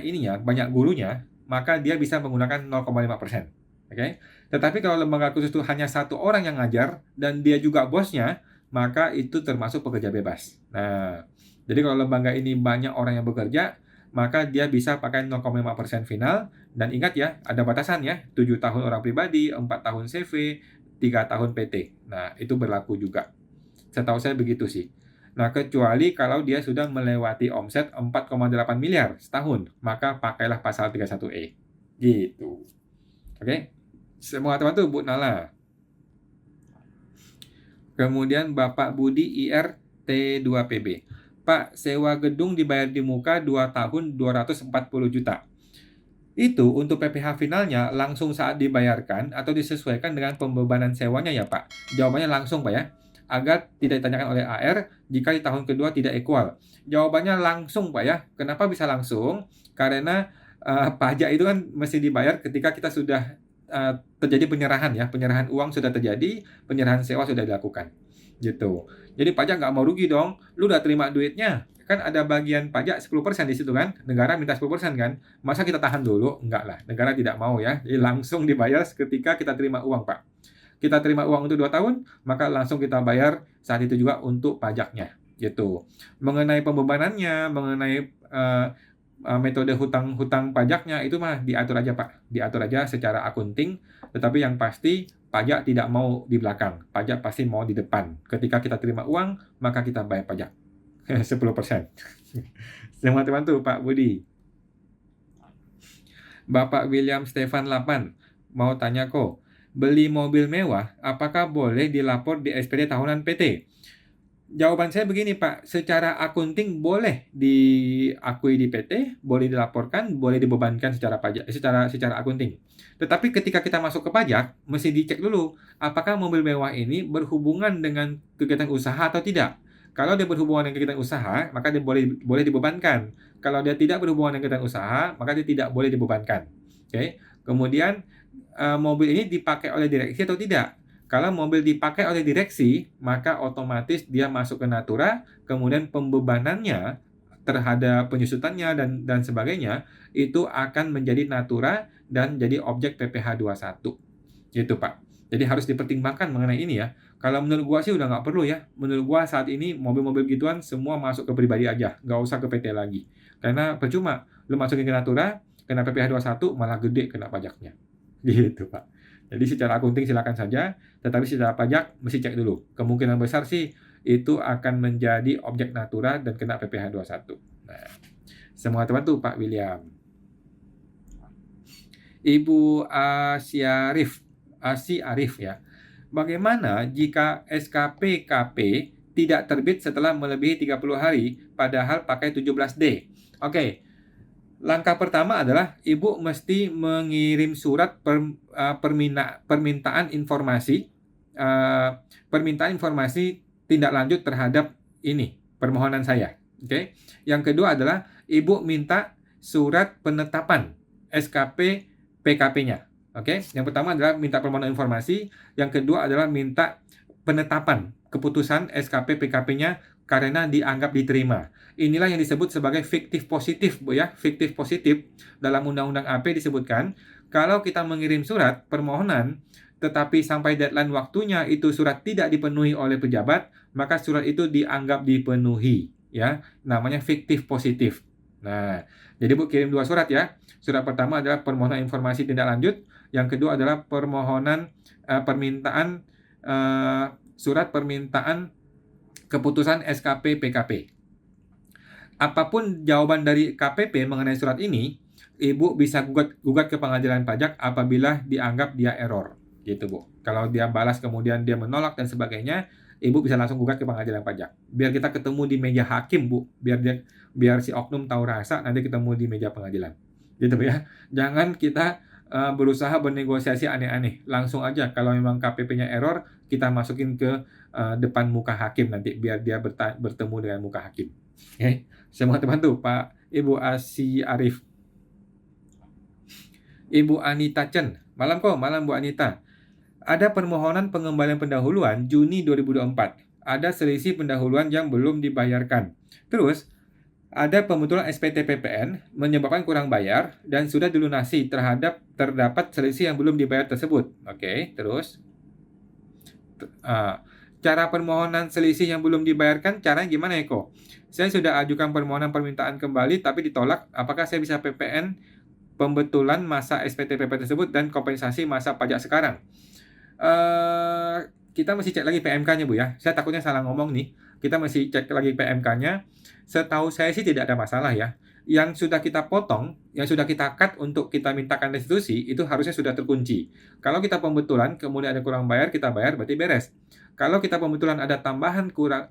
ininya, banyak gurunya, maka dia bisa menggunakan 0,5%. Oke? Tetapi kalau lembaga kursus itu hanya satu orang yang ngajar dan dia juga bosnya, maka itu termasuk pekerja bebas. Nah, jadi kalau lembaga ini banyak orang yang bekerja, maka dia bisa pakai 0,5% final. Dan ingat ya, ada batasan ya, 7 tahun orang pribadi, 4 tahun CV, 3 tahun PT. Nah, itu berlaku juga. Setahu saya begitu sih. Nah, kecuali kalau dia sudah melewati omset 4,8 miliar setahun, maka pakailah pasal 31E. Gitu. Oke? Semua teman tuh Bu Nala. Kemudian Bapak Budi IR T2PB. Pak, sewa gedung dibayar di muka 2 tahun 240 juta. Itu untuk PPh finalnya langsung saat dibayarkan atau disesuaikan dengan pembebanan sewanya ya Pak? Jawabannya langsung Pak ya. agar tidak ditanyakan oleh AR jika di tahun kedua tidak equal? Jawabannya langsung, Pak, ya. Kenapa bisa langsung? Karena, pajak itu kan mesti dibayar ketika kita sudah, terjadi penyerahan ya, penyerahan uang sudah terjadi, penyerahan sewa sudah dilakukan, gitu. Jadi pajak nggak mau rugi dong, lu udah terima duitnya, kan ada bagian pajak 10% di situ kan, negara minta 10% kan, masa kita tahan dulu? Enggak lah, negara tidak mau ya, jadi langsung dibayar ketika kita terima uang, Pak. Kita terima uang untuk 2 tahun, maka langsung kita bayar saat itu juga untuk pajaknya, gitu. Mengenai pembebanannya, mengenai, metode hutang pajaknya, itu mah diatur aja, Pak, diatur aja secara akunting, tetapi yang pasti pajak tidak mau di belakang, pajak pasti mau di depan. Ketika kita terima uang, maka kita bayar pajak. 10%. Semangat bantu Pak Budi. Bapak William Stefan 8, mau tanya kok, beli mobil mewah, apakah boleh dilapor di SPD tahunan PT? Jawaban saya begini Pak, secara akunting boleh diakui di PT, boleh dilaporkan, boleh dibebankan secara pajak, secara akunting. Tetapi ketika kita masuk ke pajak, mesti dicek dulu, apakah mobil mewah ini berhubungan dengan kegiatan usaha atau tidak. Kalau dia berhubungan dengan kegiatan usaha, maka dia boleh dibebankan. Kalau dia tidak berhubungan dengan kegiatan usaha, maka dia tidak boleh dibebankan. Oke. Kemudian mobil ini dipakai oleh direksi atau tidak? Kalau mobil dipakai oleh direksi, maka otomatis dia masuk ke Natura, kemudian pembebanannya terhadap penyusutannya dan sebagainya itu akan menjadi Natura dan jadi objek PPh 21. Gitu, Pak. Jadi harus dipertimbangkan mengenai ini ya. Kalau menurut gua sih udah nggak perlu ya. Menurut gua saat ini mobil-mobil gituan semua masuk ke pribadi aja, nggak usah ke PT lagi. Karena percuma, lu masukin ke Natura, kena PPh 21 malah gede kena pajaknya. Gitu, Pak. Jadi secara akunting silakan saja, tetapi secara pajak mesti cek dulu. Kemungkinan besar sih itu akan menjadi objek Natura dan kena PPh 21. Nah, semoga terbantu Pak William. Ibu Asi Arif ya. Bagaimana jika SKPKP tidak terbit setelah melebihi 30 hari padahal pakai 17D? Oke. Langkah pertama adalah Ibu mesti mengirim surat permintaan informasi tindak lanjut terhadap ini permohonan saya. Oke. Yang kedua adalah Ibu minta surat penetapan SKP PKP-nya. Oke. Yang pertama adalah minta permohonan informasi, yang kedua adalah minta penetapan keputusan SKP PKP-nya karena dianggap diterima. Inilah yang disebut sebagai fiktif positif, Bu ya. Fiktif positif dalam Undang-Undang AP disebutkan kalau kita mengirim surat permohonan tetapi sampai deadline waktunya itu surat tidak dipenuhi oleh pejabat, maka surat itu dianggap dipenuhi ya. Namanya fiktif positif. Nah, jadi Bu kirim 2 surat ya. Surat pertama adalah permohonan informasi tindak lanjut, yang kedua adalah permohonan surat permintaan keputusan SKP PKP. Apapun jawaban dari KPP mengenai surat ini, Ibu bisa gugat ke pengadilan pajak apabila dianggap dia error, gitu Bu. Kalau dia balas kemudian dia menolak dan sebagainya, Ibu bisa langsung gugat ke pengadilan pajak. Biar kita ketemu di meja hakim Bu, biar si oknum tahu rasa, nanti ketemu di meja pengadilan. Gitu Bu ya. Jangan kita berusaha bernegosiasi aneh-aneh. Langsung aja kalau memang KPP-nya error, kita masukin ke depan muka hakim nanti biar dia bertemu dengan muka hakim. Oke, semoga terbantu Pak Ibu Asi Arif. Ibu Anita Chen, malam Bu Anita. Ada permohonan pengembalian pendahuluan Juni 2024. Ada selisih pendahuluan yang belum dibayarkan. Terus ada pembetulan SPT PPN menyebabkan kurang bayar dan sudah dilunasi terdapat selisih yang belum dibayar tersebut. Oke, terus cara permohonan selisih yang belum dibayarkan, caranya gimana ya kok? Saya sudah ajukan permohonan permintaan kembali tapi ditolak. Apakah saya bisa PPN pembetulan masa SPT PPN tersebut dan kompensasi masa pajak sekarang? Kita mesti cek lagi PMK-nya Bu ya. Saya takutnya salah ngomong nih. Kita mesti cek lagi PMK-nya. Setahu saya sih tidak ada masalah ya. Yang sudah kita potong, yang sudah kita cut untuk kita mintakan restitusi, itu harusnya sudah terkunci. Kalau kita pembetulan, kemudian ada kurang bayar, kita bayar, berarti beres. Kalau kita pembetulan ada tambahan kurang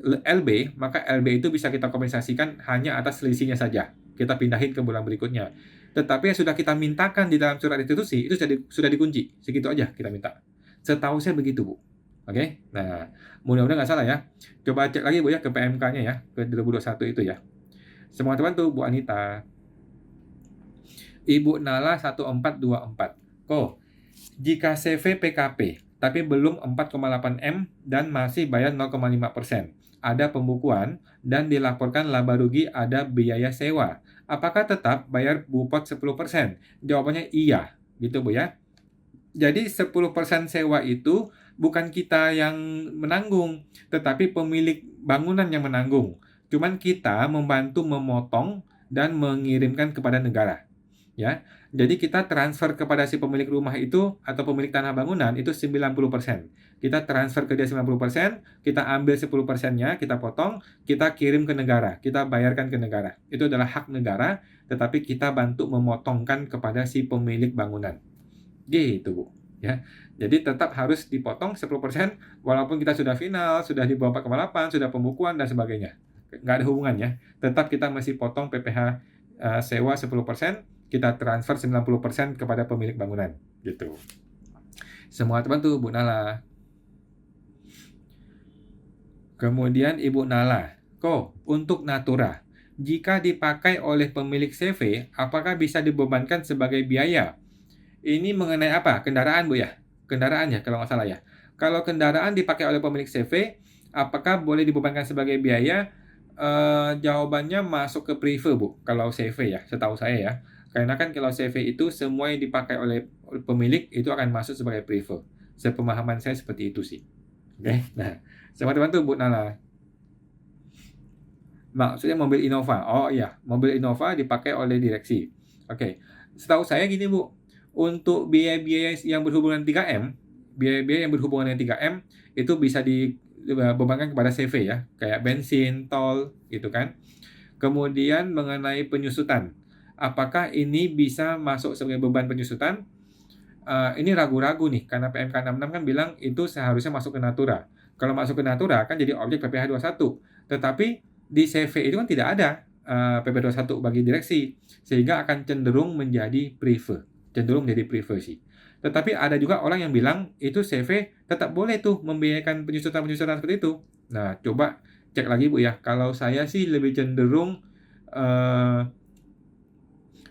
LB, maka LB itu bisa kita kompensasikan hanya atas selisihnya saja. Kita pindahin ke bulan berikutnya. Tetapi yang sudah kita mintakan di dalam surat restitusi, itu sudah dikunci. Segitu aja kita minta. Setahu saya begitu, Bu. Oke. Nah, mudah-mudahan nggak salah ya. Coba cek lagi Bu ya ke PMK-nya ya, ke 2021 itu ya. Semoga teman tuh Bu Anita. Ibu Nala 1424. Jika CV PKP tapi belum 4,8 M dan masih bayar 0,5%, ada pembukuan dan dilaporkan laba rugi ada biaya sewa. Apakah tetap bayar Bupot 10%? Jawabannya iya, gitu Bu ya. Jadi 10% sewa itu bukan kita yang menanggung, tetapi pemilik bangunan yang menanggung. Cuman kita membantu memotong dan mengirimkan kepada negara. Ya, jadi kita transfer kepada si pemilik rumah itu atau pemilik tanah bangunan itu 90%. Kita transfer ke dia 90%, kita ambil 10%-nya, kita potong, kita kirim ke negara, kita bayarkan ke negara. Itu adalah hak negara, tetapi kita bantu memotongkan kepada si pemilik bangunan. Gitu, Bu. Ya. Jadi tetap harus dipotong 10% walaupun kita sudah final, sudah di bawah 4,8, sudah pembukuan dan sebagainya. Nggak ada hubungannya. Tetap kita masih potong PPh sewa 10%, kita transfer 90% kepada pemilik bangunan, gitu. Semua terbantu, Bu Nala. Kemudian Ibu Nala, untuk Natura, jika dipakai oleh pemilik CV, apakah bisa dibebankan sebagai biaya? Ini mengenai apa? Kendaraan, Bu ya? Kendaraan ya, kalau nggak salah ya. Kalau kendaraan dipakai oleh pemilik CV, apakah boleh dibebankan sebagai biaya? Jawabannya masuk ke prive, Bu, kalau CV ya, setahu saya ya. Karena kan kalau CV itu semua yang dipakai oleh pemilik itu akan masuk sebagai prive. Sepemahaman saya seperti itu sih. Oke, nah, sama teman tuh Bu Nala. Maksudnya mobil Innova. Oh iya, mobil Innova dipakai oleh direksi. Oke, setahu saya gini Bu, untuk biaya-biaya yang berhubungan 3M, biaya-biaya yang berhubungan dengan 3M itu bisa dibebankan kepada CV ya, kayak bensin, tol, gitu kan. Kemudian mengenai penyusutan, apakah ini bisa masuk sebagai beban penyusutan? Ini ragu-ragu nih, karena PMK 66 kan bilang itu seharusnya masuk ke Natura. Kalau masuk ke Natura kan jadi objek PPh 21. Tetapi di CV itu kan tidak ada PP 21 bagi direksi, sehingga akan cenderung menjadi prive. Cenderung menjadi prive sih. Tetapi ada juga orang yang bilang itu CV tetap boleh tuh membiayakan penyusutan-penyusutan seperti itu. Nah, coba cek lagi Bu ya. Kalau saya sih lebih cenderung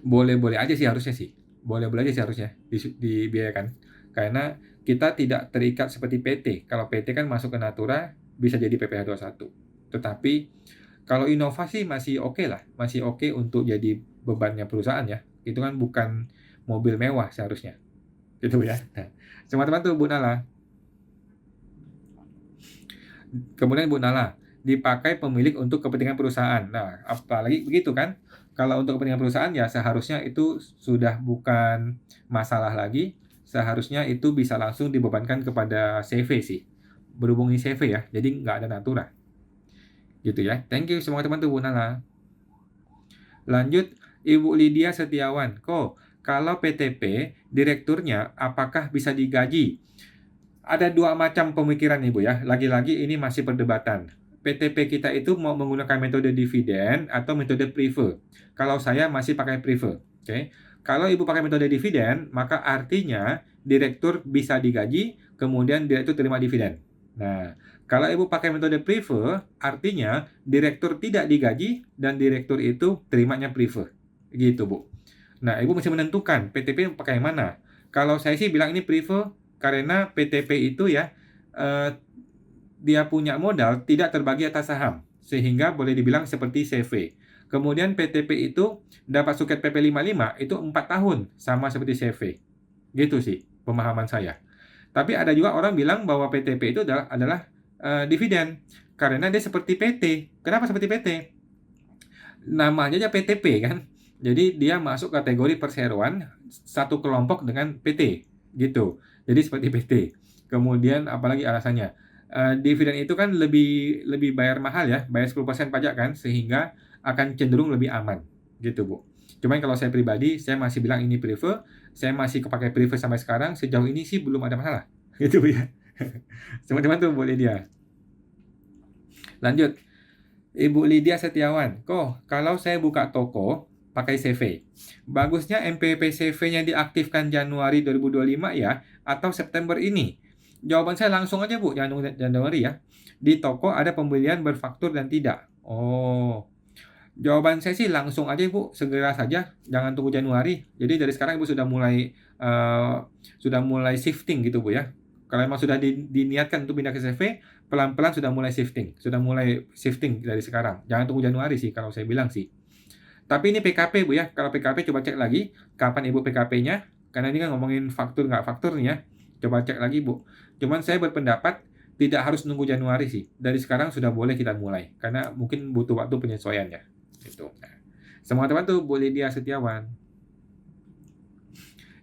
boleh-boleh aja sih harusnya sih. Boleh-boleh aja sih harusnya dibiayakan. Karena kita tidak terikat seperti PT. Kalau PT kan masuk ke Natura bisa jadi PPh 21. Tetapi kalau inovasi masih oke lah, masih oke untuk jadi bebannya perusahaan ya. Itu kan bukan mobil mewah seharusnya. Gitu ya. Nah, teman-teman tuh Bu Nala. Kemudian Bu Nala, dipakai pemilik untuk kepentingan perusahaan. Nah, apalagi begitu kan? Kalau untuk kepentingan perusahaan ya seharusnya itu sudah bukan masalah lagi. Seharusnya itu bisa langsung dibebankan kepada CV sih. Berhubungi CV ya, jadi nggak ada Natura. Gitu ya. Thank you semua teman-teman Bu Nala. Lanjut, Ibu Lydia Setiawan. Kalau PTP, direkturnya apakah bisa digaji? Ada dua macam pemikiran nih Bu ya. Lagi-lagi ini masih perdebatan. PTP kita itu mau menggunakan metode dividen atau metode prive. Kalau saya masih pakai prive. Oke. Kalau Ibu pakai metode dividen, maka artinya direktur bisa digaji, kemudian direktur terima dividen. Nah, kalau Ibu pakai metode prive, artinya direktur tidak digaji dan direktur itu terimanya prive. Gitu, Bu. Nah, Ibu mesti menentukan PTP pakai yang mana. Kalau saya sih bilang ini prive karena PTP itu ya dia punya modal tidak terbagi atas saham, sehingga boleh dibilang seperti CV. Kemudian PTP itu dapat suket PP 55 itu 4 tahun, sama seperti CV. Gitu sih pemahaman saya. Tapi ada juga orang bilang bahwa PTP itu adalah dividen karena dia seperti PT. Kenapa seperti PT? Namanya aja PTP kan. Jadi dia masuk kategori perseroan satu kelompok dengan PT gitu. Jadi seperti PT. Kemudian apalagi alasannya? Dividen itu kan lebih bayar mahal ya, bayar 10% pajak kan, sehingga akan cenderung lebih aman gitu, Bu. Cuman kalau saya pribadi, saya masih bilang ini prive, saya masih kepakai prive sampai sekarang, sejauh ini sih belum ada masalah. Gitu Bu ya. Teman-teman tuh Bu Lydia. Lanjut. Ibu Lydia Setiawan, kalau saya buka toko pakai CV, bagusnya MPP CV-nya diaktifkan Januari 2025 ya, atau September ini? Jawaban saya langsung aja Bu, jangan nunggu Januari ya. Di toko ada pembelian berfaktur dan tidak. Oh, jawaban saya sih langsung aja Bu, segera saja, jangan tunggu Januari. Jadi dari sekarang Ibu sudah mulai shifting gitu Bu ya. Kalau memang sudah diniatkan untuk pindah ke CV, pelan-pelan sudah mulai shifting dari sekarang. Jangan tunggu Januari sih kalau saya bilang sih. Tapi ini PKP Bu ya, kalau PKP coba cek lagi kapan Ibu PKP-nya, karena ini kan ngomongin faktur nggak faktur nih ya. Coba cek lagi Bu. Cuman saya berpendapat tidak harus nunggu Januari sih. Dari sekarang sudah boleh kita mulai, karena mungkin butuh waktu penyesuaiannya. Gitu. Nah, semangat teman tuh Bu Lydia Setiawan.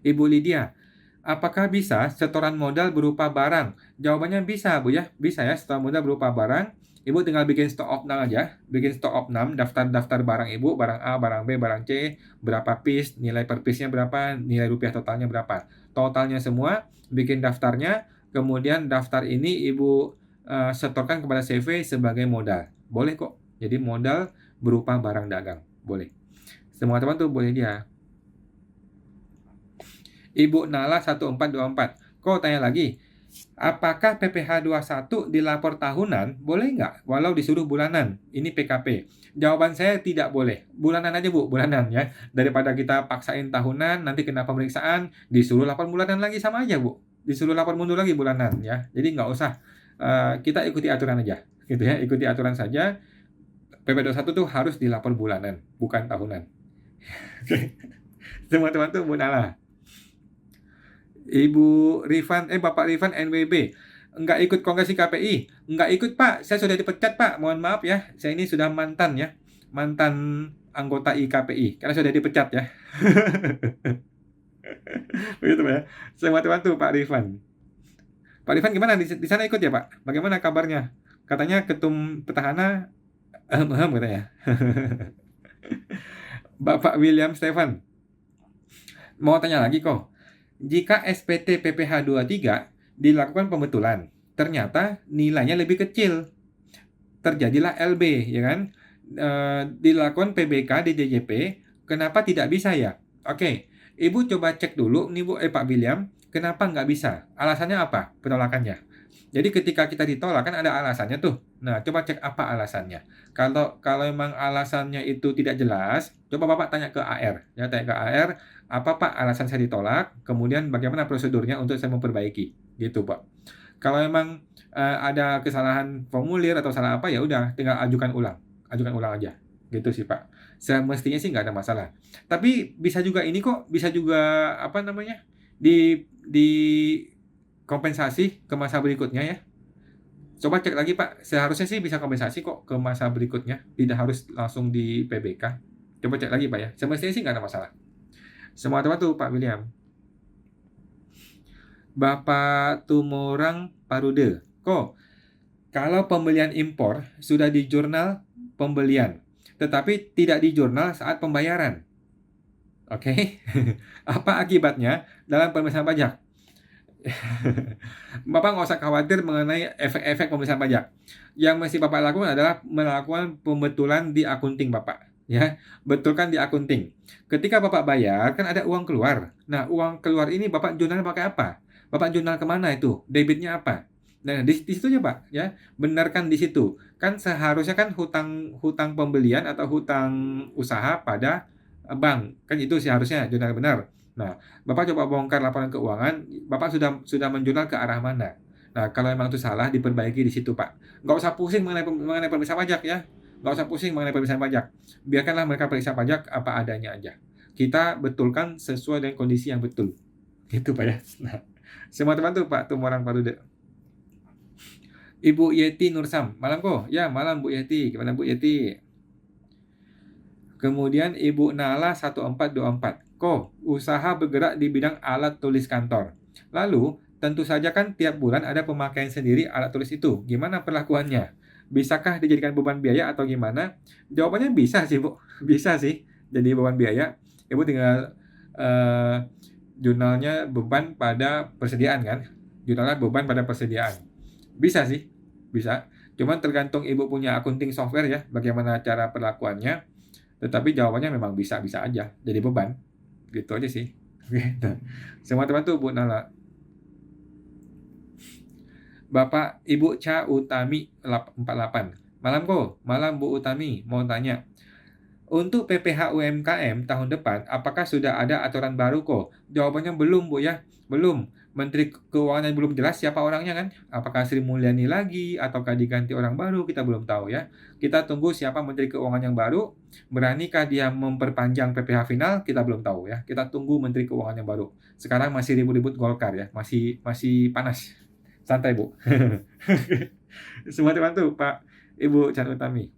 Ibu Lydia, apakah bisa setoran modal berupa barang? Jawabannya bisa, Bu ya. Bisa ya, setoran modal berupa barang. Ibu tinggal bikin stock opnam aja. Bikin stock opnam, daftar-daftar barang Ibu, barang A, barang B, barang C, berapa piece, nilai per piece-nya berapa, nilai rupiah totalnya berapa. Totalnya semua, bikin daftarnya, kemudian daftar ini Ibu setorkan kepada CV sebagai modal. Boleh kok. Jadi modal berupa barang dagang. Boleh. Semua teman tuh boleh dia. Ibu Nala 1424. Kok tanya lagi, apakah PPh 21 dilapor tahunan? Boleh nggak? Walau disuruh bulanan. Ini PKP. Jawaban saya tidak boleh. Bulanan aja Bu, bulanan ya. Daripada kita paksain tahunan, nanti kena pemeriksaan, disuruh lapor bulanan lagi sama aja Bu. Disuruh lapor mundur lagi bulanan ya. Jadi nggak usah. Kita ikuti aturan aja. Gitu ya, ikuti aturan saja. PP 21 tuh harus dilapor bulanan, bukan tahunan. Oke. Teman-teman tuh Bu Nala. Bapak Rifan NWB, nggak ikut kongres KPI, nggak ikut Pak, saya sudah dipecat Pak, mohon maaf ya, saya ini sudah mantan anggota IKPI, karena sudah dipecat ya. Begitu Pak ya, selamat bantu Pak Rifan. Pak Rifan gimana, di sana ikut ya Pak, bagaimana kabarnya? Katanya ketum petahana, katanya. Bapak William Stefan, mau tanya lagi kok. Jika SPT PPh 23 dilakukan pembetulan, ternyata nilainya lebih kecil. Terjadilah LB, ya kan? Dilakukan PBK di DJP, kenapa tidak bisa ya? Oke, Ibu coba cek dulu nih Pak William, kenapa nggak bisa? Alasannya apa penolakannya? Jadi ketika kita ditolak kan ada alasannya tuh. Nah, coba cek apa alasannya. Kalau memang alasannya itu tidak jelas, coba Bapak tanya ke AR. Ya, tanya ke AR, apa Pak alasan saya ditolak? Kemudian bagaimana prosedurnya untuk saya memperbaiki? Gitu, Pak. Kalau memang ada kesalahan formulir atau salah apa ya udah tinggal ajukan ulang aja. Gitu sih, Pak. Semestinya sih nggak ada masalah. Tapi bisa juga ini kok, bisa juga apa namanya? Di kompensasi ke masa berikutnya ya. Coba cek lagi Pak, seharusnya sih bisa kompensasi kok ke masa berikutnya, tidak harus langsung di PBK. Coba cek lagi Pak ya, semestinya sih nggak ada masalah. Semua teman tuh Pak William. Bapak Tumorang Parude, kok kalau pembelian impor sudah di jurnal pembelian, tetapi tidak di jurnal saat pembayaran. Oke, apa akibatnya dalam pemeriksaan pajak? Bapak nggak usah khawatir mengenai efek-efek pemeriksaan pajak. Yang mesti Bapak lakukan adalah melakukan pembetulan di akunting Bapak. Ya, betulkan di akunting. Ketika Bapak bayar, kan ada uang keluar. Nah, uang keluar ini Bapak jurnal pakai apa? Bapak jurnal kemana itu? Debitnya apa? Nah, di situ aja Pak. Ya, benarkan di situ. Kan seharusnya kan hutang pembelian atau hutang usaha pada bank. Kan itu seharusnya jurnal benar. Nah, Bapak coba bongkar laporan keuangan, Bapak sudah menjurnal ke arah mana. Nah, kalau memang itu salah, diperbaiki di situ, Pak. Nggak usah pusing mengenai pemeriksaan pajak ya. Nggak usah pusing mengenai pemeriksaan pajak. Biarkanlah mereka periksa pajak apa adanya aja. Kita betulkan sesuai dengan kondisi yang betul. Gitu, Pak ya. Nah, semua teman tuh, Pak Tumorang Parude. Ibu Yeti Nursam, malam kok? Ya, malam Bu Yeti. Gimana Bu Yeti? Kemudian Ibu Nala 1424. Usaha bergerak di bidang alat tulis kantor. Lalu, tentu saja kan tiap bulan ada pemakaian sendiri alat tulis itu. Gimana perlakuannya? Bisakah dijadikan beban biaya atau gimana? Jawabannya bisa sih, Bu. Bisa sih jadi beban biaya. Ibu tinggal jurnalnya beban pada persediaan kan? Jurnalnya beban pada persediaan. Bisa sih, bisa. Cuman tergantung Ibu punya accounting software ya, bagaimana cara perlakuannya. Tetapi jawabannya memang bisa-bisa aja, jadi beban. Gitu aja sih. Oke. Nah, semua teman tuh Bu Nala. Bapak Ibu Cha Utami 48. Malam kok, malam Bu Utami, mau tanya. Untuk PPh UMKM tahun depan, apakah sudah ada aturan baru kok? Jawabannya belum, Bu ya. Belum. Menteri Keuangan belum jelas siapa orangnya kan? Apakah Sri Mulyani lagi ataukah diganti orang baru? Kita belum tahu ya. Kita tunggu siapa Menteri Keuangan yang baru. Beranikah dia memperpanjang PPh final? Kita belum tahu ya. Kita tunggu Menteri Keuangan yang baru. Sekarang masih ribut-ribut Golkar ya. Masih panas. Santai, Bu. Semua bantu Pak Ibu Chan Utami.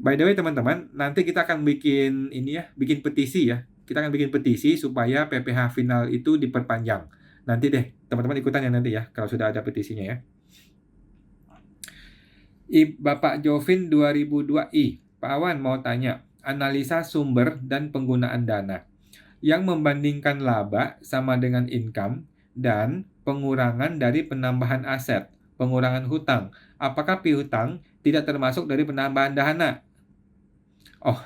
By the way teman-teman, nanti kita akan bikin ini ya, bikin petisi ya. Kita akan bikin petisi supaya PPh final itu diperpanjang. Nanti deh, teman-teman ikutan ya nanti ya, kalau sudah ada petisinya ya. Bapak Jovin 2002I, Pak Awan mau tanya, analisa sumber dan penggunaan dana yang membandingkan laba sama dengan income dan pengurangan dari penambahan aset, pengurangan hutang. Apakah piutang tidak termasuk dari penambahan dana? Oh,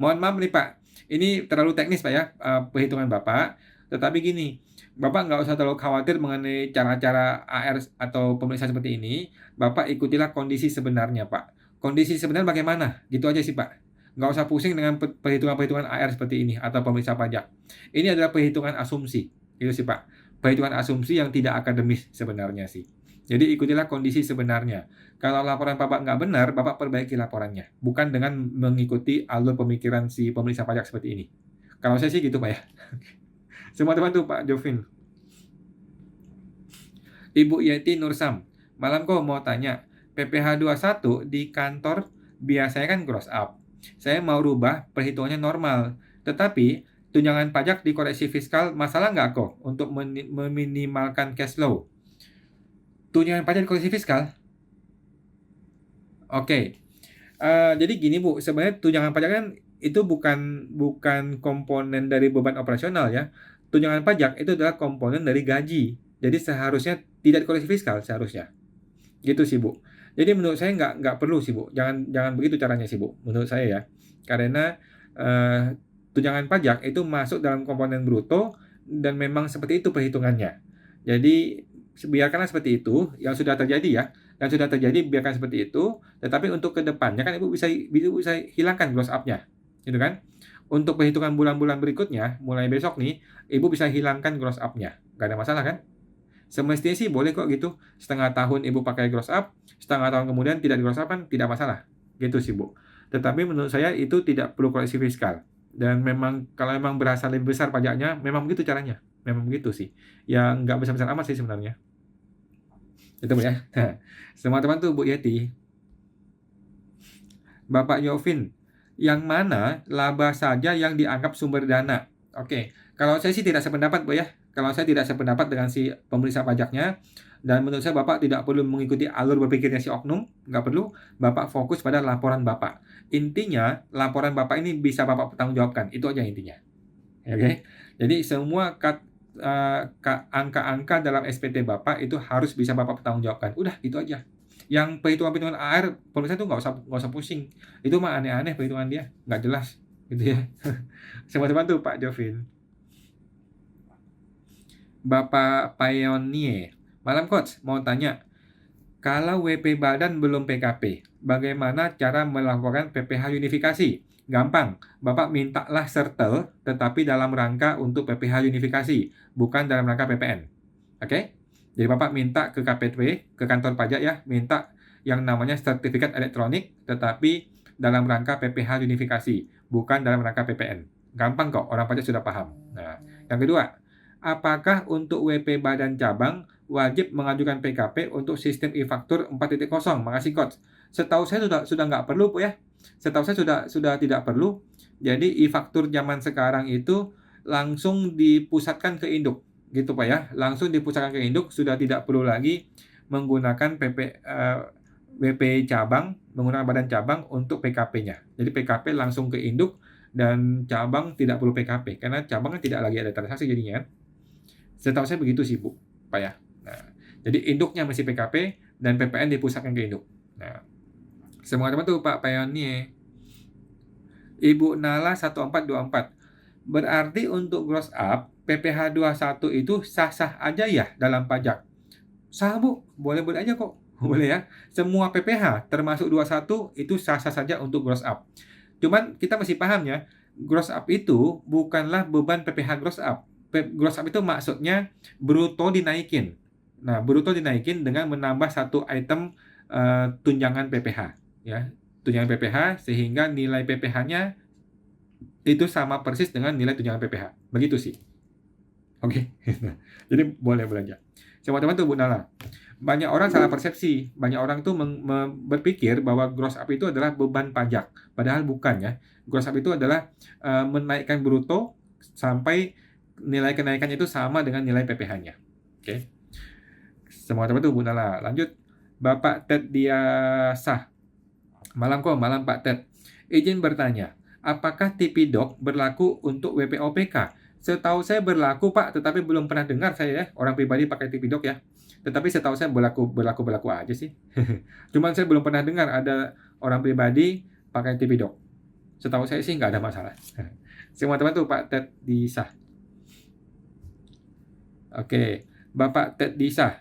mohon maaf nih Pak, ini terlalu teknis Pak ya, perhitungan Bapak. Tetapi gini, Bapak nggak usah terlalu khawatir mengenai cara-cara AR atau pemeriksaan seperti ini. Bapak ikutilah kondisi sebenarnya Pak. Kondisi sebenarnya bagaimana? Gitu aja sih Pak. Nggak usah pusing dengan perhitungan-perhitungan AR seperti ini atau pemeriksa pajak. Ini adalah perhitungan asumsi, gitu sih Pak. Perhitungan asumsi yang tidak akademis sebenarnya sih. Jadi ikutilah kondisi sebenarnya. Kalau laporan Bapak nggak benar, Bapak perbaiki laporannya. Bukan dengan mengikuti alur pemikiran si pemeriksa pajak seperti ini. Kalau saya sih gitu Pak ya. Semua teman tuh Pak Jovin. Ibu Yeti Nursam. Malam kok mau tanya. PPh 21 di kantor biasanya kan gross up. Saya mau rubah perhitungannya normal. Tetapi tunjangan pajak dikoreksi fiskal masalah nggak kok untuk meminimalkan cash flow? Tunjangan pajak dikoreksi fiskal? Oke. Jadi gini Bu, sebenarnya tunjangan pajak kan itu bukan komponen dari beban operasional ya. Tunjangan pajak itu adalah komponen dari gaji. Jadi seharusnya tidak dikoreksi fiskal seharusnya. Gitu sih Bu. Jadi menurut saya nggak perlu sih Bu. Jangan begitu caranya sih Bu. Menurut saya ya. Karena tunjangan pajak itu masuk dalam komponen bruto dan memang seperti itu perhitungannya. Jadi biarkanlah seperti itu yang sudah terjadi ya. Yang sudah terjadi biarkan seperti itu, tetapi untuk ke depannya kan Ibu bisa hilangkan gross up-nya. Gitu kan? Untuk perhitungan bulan-bulan berikutnya, mulai besok nih, Ibu bisa hilangkan gross up-nya. Nggak ada masalah kan? Semestinya sih boleh kok gitu. Setengah tahun Ibu pakai gross up, setengah tahun kemudian tidak di gross up kan tidak masalah. Gitu sih Bu. Tetapi menurut saya itu tidak perlu koreksi fiskal. Dan memang kalau memang berasa lebih besar pajaknya, memang begitu caranya. Memang begitu sih. Ya nggak besar-besar amat sih sebenarnya. Itu Bu ya. Semua teman tuh Bu Yeti. Bapak Yovin, yang mana laba saja yang dianggap sumber dana? Oke, kalau saya sih tidak sependapat Bu ya. Kalau saya tidak sependapat dengan si pemeriksa pajaknya, dan menurut saya Bapak tidak perlu mengikuti alur berpikirnya si oknum, nggak perlu. Bapak fokus pada laporan Bapak. Intinya, laporan Bapak ini bisa Bapak pertanggungjawabkan. Itu aja intinya. Oke, jadi semua angka-angka dalam SPT Bapak itu harus bisa Bapak pertanggungjawabkan. Udah, itu aja. Yang perhitungan-perhitungan AR, pemirsa itu nggak usah pusing. Itu mah aneh-aneh perhitungan dia, nggak jelas, gitu ya. Sama-sama tuh Pak Jovin. Bapak Pioneer, malam Coach, mau tanya, kalau WP Badan belum PKP, bagaimana cara melakukan PPh unifikasi? Gampang, Bapak mintalah sertel, tetapi dalam rangka untuk PPh unifikasi, bukan dalam rangka PPN. Oke? Jadi Bapak minta ke KPW, ke kantor pajak ya, minta yang namanya sertifikat elektronik, tetapi dalam rangka PPh unifikasi, bukan dalam rangka PPN. Gampang kok, orang pajak sudah paham. Nah, yang kedua, apakah untuk WP Badan Cabang wajib mengajukan PKP untuk sistem e-faktur 4.0? Makasih Coach. Setahu saya sudah nggak perlu Bu ya. Setahu saya sudah tidak perlu. Jadi e-faktur zaman sekarang itu langsung dipusatkan ke induk, gitu Pak ya. Langsung dipusatkan ke induk, sudah tidak perlu lagi menggunakan WP cabang, menggunakan badan cabang untuk PKP-nya. Jadi PKP langsung ke induk dan cabang tidak perlu PKP karena cabang kan tidak lagi ada transaksi jadinya kan. Setahu saya begitu sih Bu, Pak ya. Nah, jadi induknya masih PKP dan PPN dipusatkan ke induk. Nah, semua teman tuh Pak Pioneer. Ibu Nala 1424. Berarti untuk gross up PPh 21 itu sah-sah aja ya dalam pajak. Sah Bu, boleh-boleh aja kok. Boleh ya. Semua PPh termasuk 21 itu sah-sah saja untuk gross up. Cuman kita mesti paham ya, gross up itu bukanlah beban PPh gross up. Gross up itu maksudnya bruto dinaikin. Nah, bruto dinaikin dengan menambah satu item tunjangan PPh ya. Tunjangan PPh sehingga nilai PPh-nya itu sama persis dengan nilai tunjangan PPh. Begitu sih. Oke. Jadi boleh belanja. Semua teman tuh Bu Nala. Banyak orang salah persepsi. Banyak orang tuh berpikir bahwa gross up itu adalah beban pajak. Padahal bukan ya. Gross up itu adalah menaikkan bruto sampai nilai kenaikannya itu sama dengan nilai PPh-nya. Oke. Semua teman tuh Bu Nala. Lanjut. Bapak Ted Diasah. Malam kok, malam Pak Ted. Izin bertanya, apakah TP-Doc berlaku untuk WPOPK? Setahu saya berlaku Pak, tetapi belum pernah dengar saya ya, orang pribadi pakai TP-Doc ya. Tetapi setahu saya berlaku aja sih. Cuman saya belum pernah dengar ada orang pribadi pakai TP-Doc. Setahu saya sih nggak ada masalah. Semua teman tuh Pak Ted Disah. Oke, Bapak Ted Disah.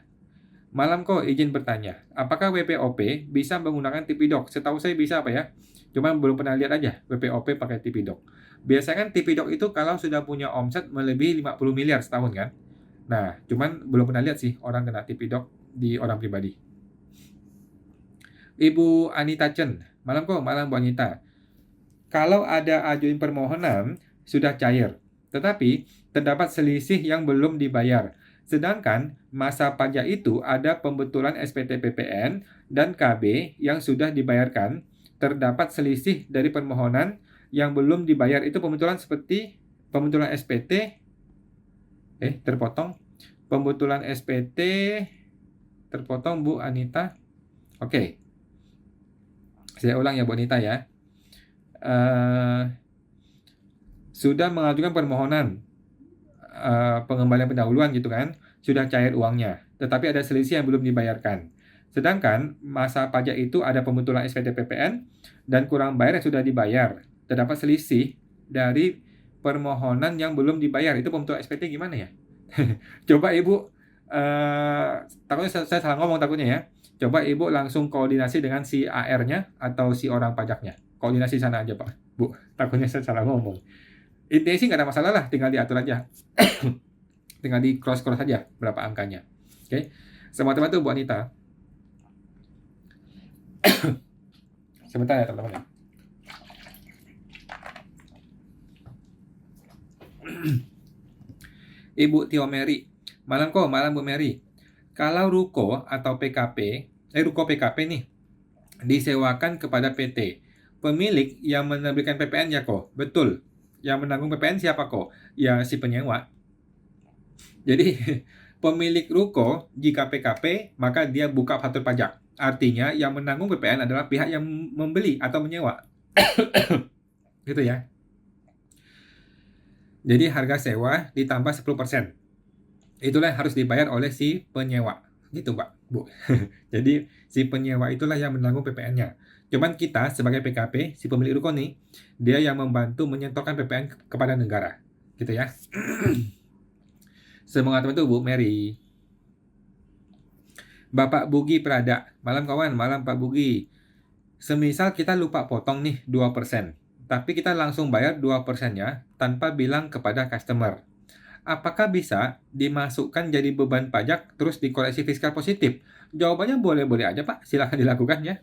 Malam kok izin bertanya, apakah WPOP bisa menggunakan TP-Doc? Setahu saya bisa Pak ya. Cuma belum pernah lihat aja WPOP pakai TP-Doc. Biasanya kan TP-Doc itu kalau sudah punya omset melebihi 50 miliar setahun kan. Nah, cuman belum pernah lihat sih orang kena TP-Doc di orang pribadi. Ibu Anita Chen, malam kok, malam Bu Anita. Kalau ada ajuin permohonan, sudah cair. Tetapi, terdapat selisih yang belum dibayar. Sedangkan masa pajak itu ada pembetulan SPT PPN dan KB yang sudah dibayarkan, terdapat selisih dari permohonan yang belum dibayar. Itu pembetulan seperti pembetulan SPT terpotong. Pembetulan SPT terpotong Bu Anita. Oke. Saya ulang ya Bu Anita ya. Sudah mengajukan permohonan pengembalian pendahuluan gitu kan, sudah cair uangnya, tetapi ada selisih yang belum dibayarkan. Sedangkan masa pajak itu ada pembetulan SPT PPN dan kurang bayar yang sudah dibayar. Terdapat selisih dari permohonan yang belum dibayar. Itu pembetulan SPT gimana ya? Coba Ibu, takutnya saya salah ngomong takutnya ya. Coba Ibu langsung koordinasi dengan si AR-nya atau si orang pajaknya. Koordinasi sana aja Pak, Bu. Takutnya saya salah ngomong. Intinya sih nggak ada masalah lah, tinggal diatur aja. Tinggal di cross-cross aja berapa angkanya. Oke. Semua teman tuh Bu Anita. Sebentar ya teman-teman. Ibu Tio Mary. Malam kok, malam Bu Mary. Kalau ruko atau PKP, ruko PKP nih, disewakan kepada PT. Pemilik yang menerbitkan PPN ya kok. Betul. Yang menanggung PPN siapa kok? Ya si penyewa. Jadi pemilik ruko jika PKP maka dia buka faktur pajak. Artinya yang menanggung PPN adalah pihak yang membeli atau menyewa. Gitu ya. Jadi harga sewa ditambah 10%. Itulah yang harus dibayar oleh si penyewa. Gitu Pak, Bu. Jadi si penyewa itulah yang menanggung PPN-nya. Cuman kita sebagai PKP, si pemilik ruko nih, dia yang membantu menyetorkan PPN kepada negara. Gitu ya. Semangat itu Bu Mary. Bapak Bugi Prada. Malam kawan, malam Pak Bugi. Semisal kita lupa potong nih 2%. Tapi kita langsung bayar 2%-nya tanpa bilang kepada customer. Apakah bisa dimasukkan jadi beban pajak terus dikoreksi fiskal positif? Jawabannya boleh-boleh aja Pak, silahkan dilakukan ya.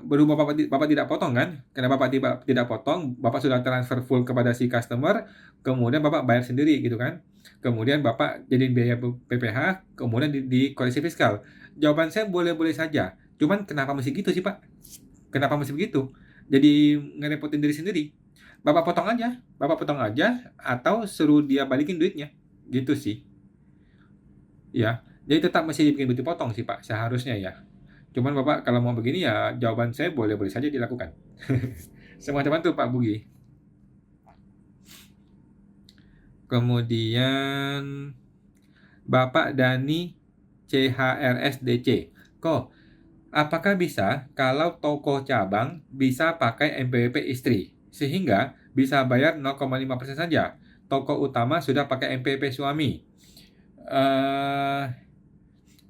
Berhubung Bapak tidak potong kan? Karena Bapak tidak potong, Bapak sudah transfer full kepada si customer, kemudian Bapak bayar sendiri gitu kan. Kemudian Bapak jadi biaya PPh, kemudian dikoreksi fiskal. Jawaban saya boleh-boleh saja. Cuman kenapa mesti gitu sih Pak? Kenapa mesti begitu? Jadi ngerepotin diri sendiri. Bapak potong aja atau suruh dia balikin duitnya. Gitu sih. Ya, jadi tetap mesti dibikin potong sih Pak, seharusnya ya. Cuman Bapak kalau mau begini ya jawaban saya boleh-boleh saja dilakukan. Semua teman tuh Pak Bugi. Kemudian Bapak Dani CHRSDC. Kok apakah bisa kalau toko cabang bisa pakai MPWP istri sehingga bisa bayar 0,5% saja? Toko utama sudah pakai MPWP suami.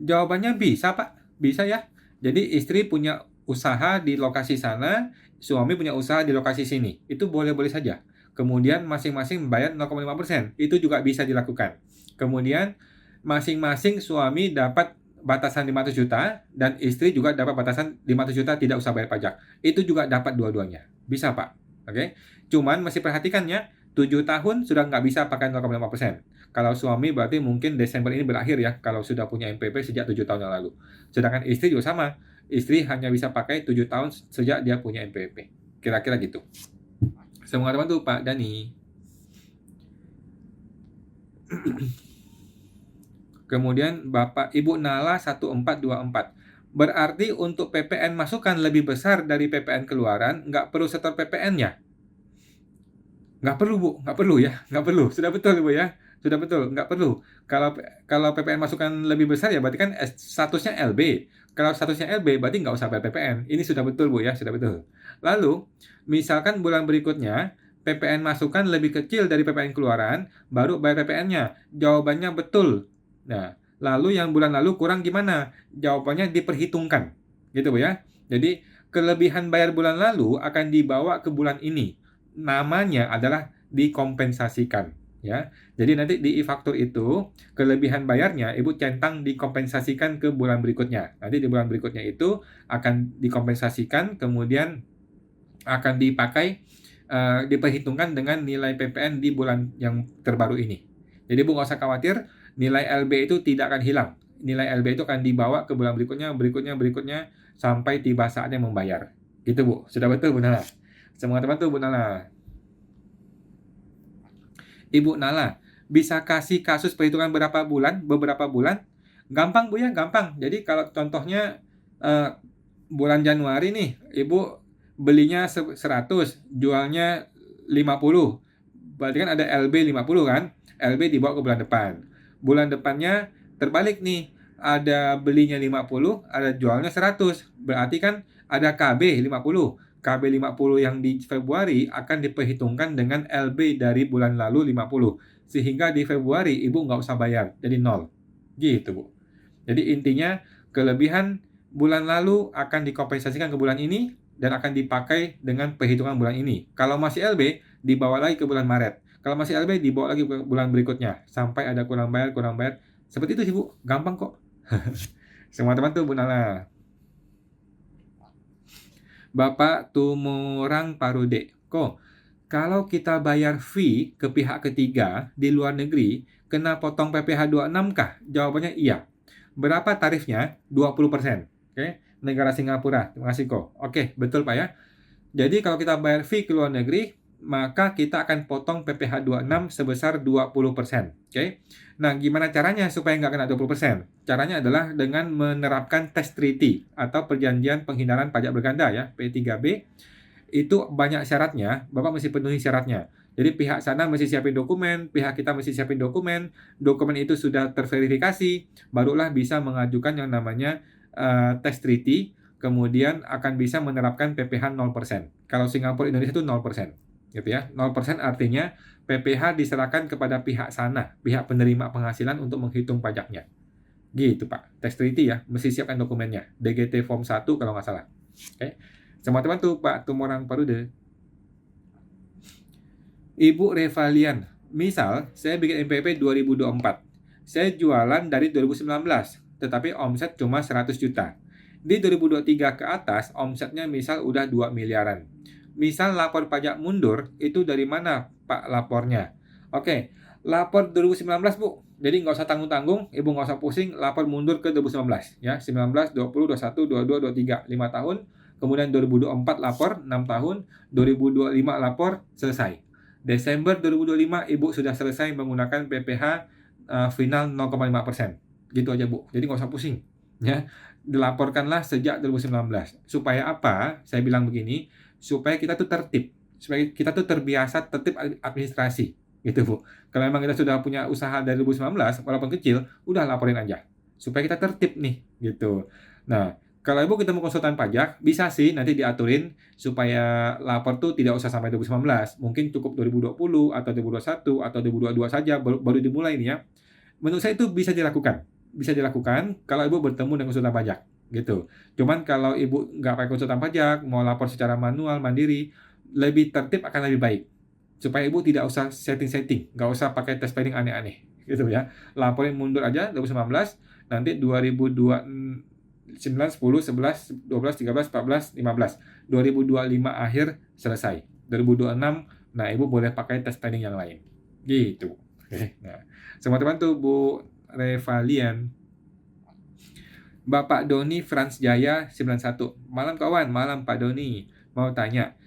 Jawabannya bisa, Pak. Bisa ya. Jadi istri punya usaha di lokasi sana, suami punya usaha di lokasi sini. Itu boleh-boleh saja. Kemudian masing-masing membayar 0,5%. Itu juga bisa dilakukan. Kemudian masing-masing suami dapat batasan 500 juta dan istri juga dapat batasan 500 juta tidak usah bayar pajak. Itu juga dapat dua-duanya. Bisa, Pak. Oke. Cuman mesti perhatikan ya, 7 tahun sudah nggak bisa pakai 0,5%. Kalau suami berarti mungkin Desember ini berakhir ya, kalau sudah punya NPP sejak 7 tahun yang lalu. Sedangkan istri juga sama, istri hanya bisa pakai 7 tahun sejak dia punya NPP. Kira-kira gitu. Semoga teman tuh Pak Dani. Kemudian Bapak Ibu Nala 1424. Berarti untuk PPN masukan lebih besar dari PPN keluaran, nggak perlu setor PPN-nya? Nggak perlu, Bu, nggak perlu ya, nggak perlu. Sudah betul, Bu ya. Sudah betul, nggak perlu. Kalau PPN masukan lebih besar ya berarti kan statusnya LB. Kalau statusnya LB berarti nggak usah bayar PPN. Ini sudah betul, Bu ya, sudah betul. Lalu, misalkan bulan berikutnya PPN masukan lebih kecil dari PPN keluaran, baru bayar PPN-nya. Jawabannya betul. Nah, lalu yang bulan lalu kurang gimana? Jawabannya diperhitungkan. Gitu, Bu ya. Jadi, kelebihan bayar bulan lalu akan dibawa ke bulan ini. Namanya adalah dikompensasikan ya. Jadi nanti di e-faktur itu kelebihan bayarnya Ibu centang dikompensasikan ke bulan berikutnya. Nanti di bulan berikutnya itu akan dikompensasikan kemudian akan dipakai diperhitungkan dengan nilai PPN di bulan yang terbaru ini. Jadi Bu nggak usah khawatir, nilai LB itu tidak akan hilang. Nilai LB itu akan dibawa ke bulan berikutnya sampai tiba saatnya membayar. Gitu Bu. Sudah betul Bu Nala? Semua teman tuh Bu Nala. Ibu Nala, bisa kasih kasus perhitungan berapa bulan, beberapa bulan? Gampang Bu ya, gampang. Jadi kalau contohnya bulan Januari nih, Ibu belinya 100, jualnya 50. Berarti kan ada LB 50 kan? LB dibawa ke bulan depan. Bulan depannya terbalik nih, ada belinya 50, ada jualnya 100. Berarti kan ada KB 50. KB 50 yang di Februari akan diperhitungkan dengan LB dari bulan lalu 50. Sehingga di Februari Ibu nggak usah bayar, jadi 0. Gitu Bu. Jadi intinya kelebihan bulan lalu akan dikompensasikan ke bulan ini dan akan dipakai dengan perhitungan bulan ini. Kalau masih LB, dibawa lagi ke bulan Maret. Kalau masih LB, dibawa lagi ke bulan berikutnya. Sampai ada kurang bayar. Seperti itu sih Bu, gampang kok. Semua teman tuh Bu Nala. Bapak Tumorang Parude. Kok, kalau kita bayar fee ke pihak ketiga di luar negeri, kena potong PPh 26 kah? Jawabannya iya. Berapa tarifnya? 20%. Oke, negara Singapura. Terima kasih kok. Oke, betul Pak ya. Jadi kalau kita bayar fee ke luar negeri, maka kita akan potong PPh 26 sebesar 20%. Oke. Nah, gimana caranya supaya nggak kena 20%? Caranya adalah dengan menerapkan tax treaty atau perjanjian penghindaran pajak berganda ya, P3B. Itu banyak syaratnya, Bapak mesti penuhi syaratnya. Jadi pihak sana mesti siapin dokumen, pihak kita mesti siapin dokumen, dokumen itu sudah terverifikasi, barulah bisa mengajukan yang namanya tax treaty, kemudian akan bisa menerapkan PPh 0%. Kalau Singapura Indonesia itu 0%. Gitu ya. 0% artinya PPh diserahkan kepada pihak sana, pihak penerima penghasilan untuk menghitung pajaknya. Gitu Pak. Tax treaty ya, mesti siapkan dokumennya. DGT Form 1 kalau nggak salah. Oke. Sama teman tuh Pak Tumorang Parude. Ibu Revalian, misal saya bikin NPP 2024. Saya jualan dari 2019, tetapi omset cuma 100 juta. Di 2023 ke atas, omsetnya misal udah 2 miliaran. Misal lapor pajak mundur, itu dari mana Pak lapornya? Oke, lapor 2019 Bu. Jadi nggak usah tanggung-tanggung, Ibu nggak usah pusing, lapor mundur ke 2019. Ya, 19, 20, 21, 22, 23, 5 tahun. Kemudian 2024 lapor, 6 tahun. 2025 lapor, selesai. Desember 2025 Ibu sudah selesai menggunakan PPh final 0,5%. Gitu aja Bu. Jadi nggak usah pusing. Ya, dilaporkanlah sejak 2019. Supaya apa? Saya bilang begini, supaya kita tuh tertib, supaya kita tuh terbiasa tertib administrasi. Gitu Bu. Kalau memang kita sudah punya usaha dari 2019, walaupun kecil, udah laporin aja. Supaya kita tertib nih, gitu. Nah, kalau Ibu ketemu konsultan pajak, bisa sih nanti diaturin supaya lapor tuh tidak usah sampai 2019. Mungkin cukup 2020 atau 2021 atau 2022 saja baru dimulai nih ya. Menurut saya itu bisa dilakukan. bisa dilakukan kalau Ibu bertemu dengan konsultan pajak, gitu. Cuman kalau Ibu nggak pakai konsultan pajak, mau lapor secara manual, mandiri, lebih tertib akan lebih baik. Supaya Ibu tidak usah setting-setting, nggak usah pakai tes planning aneh-aneh, gitu ya. Laporin mundur aja 2019, nanti 2009, 10, 11, 12, 13, 14, 15. 2025 akhir selesai. 2026, nah Ibu boleh pakai tes planning yang lain. Gitu. Oke. Nah, semua terbantu Bu Revalian. Bapak Doni Franz Jaya 91. Malam kawan, malam Pak Doni. Mau tanya,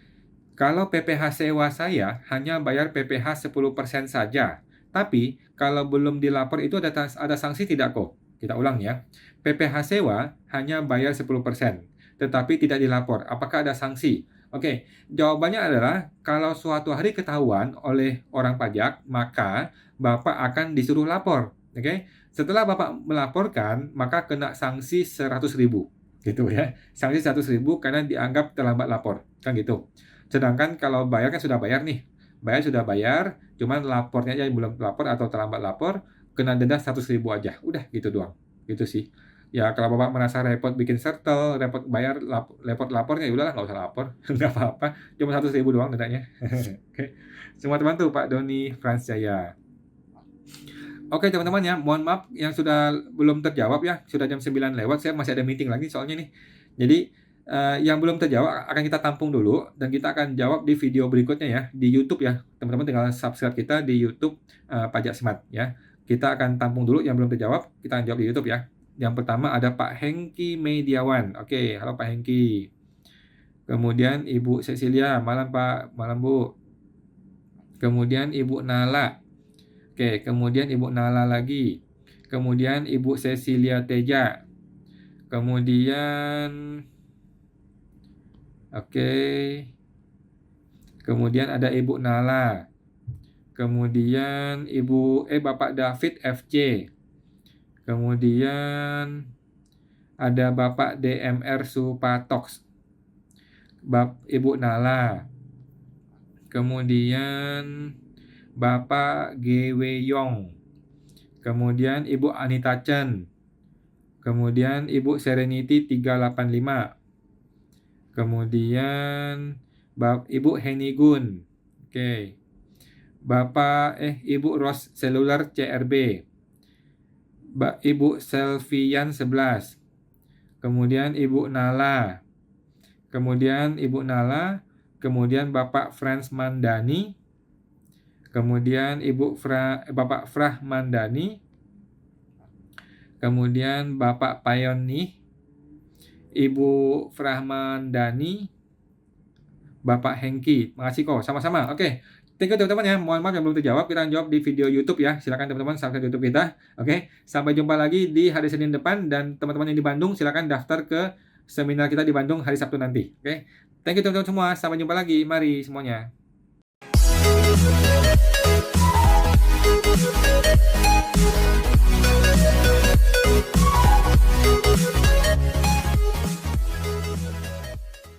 kalau PPh sewa saya hanya bayar PPh 10% saja. Tapi kalau belum dilapor itu ada sanksi tidak kok? Kita ulang ya. PPh sewa hanya bayar 10%, tetapi tidak dilapor. Apakah ada sanksi? Oke, jawabannya adalah kalau suatu hari ketahuan oleh orang pajak, maka Bapak akan disuruh lapor. Oke, setelah Bapak melaporkan, maka kena sanksi 100.000. Gitu ya. Sanksi 100.000 karena dianggap terlambat lapor. Kan gitu. Sedangkan kalau bayar kan sudah bayar nih. Bayar sudah bayar, cuman lapornya aja yang belum lapor atau terlambat lapor, kena denda 100.000 aja. Udah gitu doang. Gitu sih. Ya kalau Bapak merasa repot bikin settle, repot bayar, repot lapornya, ya udahlah nggak usah lapor. Nggak apa-apa. Cuma 100.000 doang dendanya. Oke. Semua terbantu Pak Doni Franz Jaya. Oke teman-teman ya, mohon maaf yang sudah belum terjawab ya, sudah jam 9 lewat, saya masih ada meeting lagi soalnya nih. Jadi yang belum terjawab akan kita tampung dulu dan kita akan jawab di video berikutnya ya, di YouTube ya. Teman-teman tinggal subscribe kita di YouTube Pajak Smart ya. Kita akan tampung dulu yang belum terjawab, kita akan jawab di YouTube ya. Yang pertama ada Pak Hengki Mediawan. Oke, halo Pak Hengki. Kemudian Ibu Cecilia, malam Pak, malam Bu. Kemudian Ibu Nala. Oke, kemudian Ibu Nala lagi. Kemudian Ibu Cecilia Teja. Kemudian Kemudian ada Ibu Nala. Kemudian Bapak David FC. Kemudian ada Bapak DMR Supatox. Ibu Nala. Kemudian Bapak GW Yong. Kemudian Ibu Anita Chen. Kemudian Ibu Serenity 385. Kemudian Ibu Heni Gun. Oke. Ibu Ros Seluler CRB. Ibu Selvian 11. Kemudian Ibu Nala. Kemudian Bapak Frans Mandani. Kemudian Bapak Frah Mandani. Kemudian Bapak Payoni. Ibu Frahmandani, Bapak Hengki. Makasih kok, sama-sama. Oke. Thank you teman-teman ya. Mohon maaf yang belum terjawab, kita jawab di video YouTube ya. Silakan teman-teman subscribe YouTube kita. Oke. Sampai jumpa lagi di hari Senin depan dan teman-teman yang di Bandung silakan daftar ke seminar kita di Bandung hari Sabtu nanti. Oke. Thank you teman-teman semua. Sampai jumpa lagi. Mari semuanya.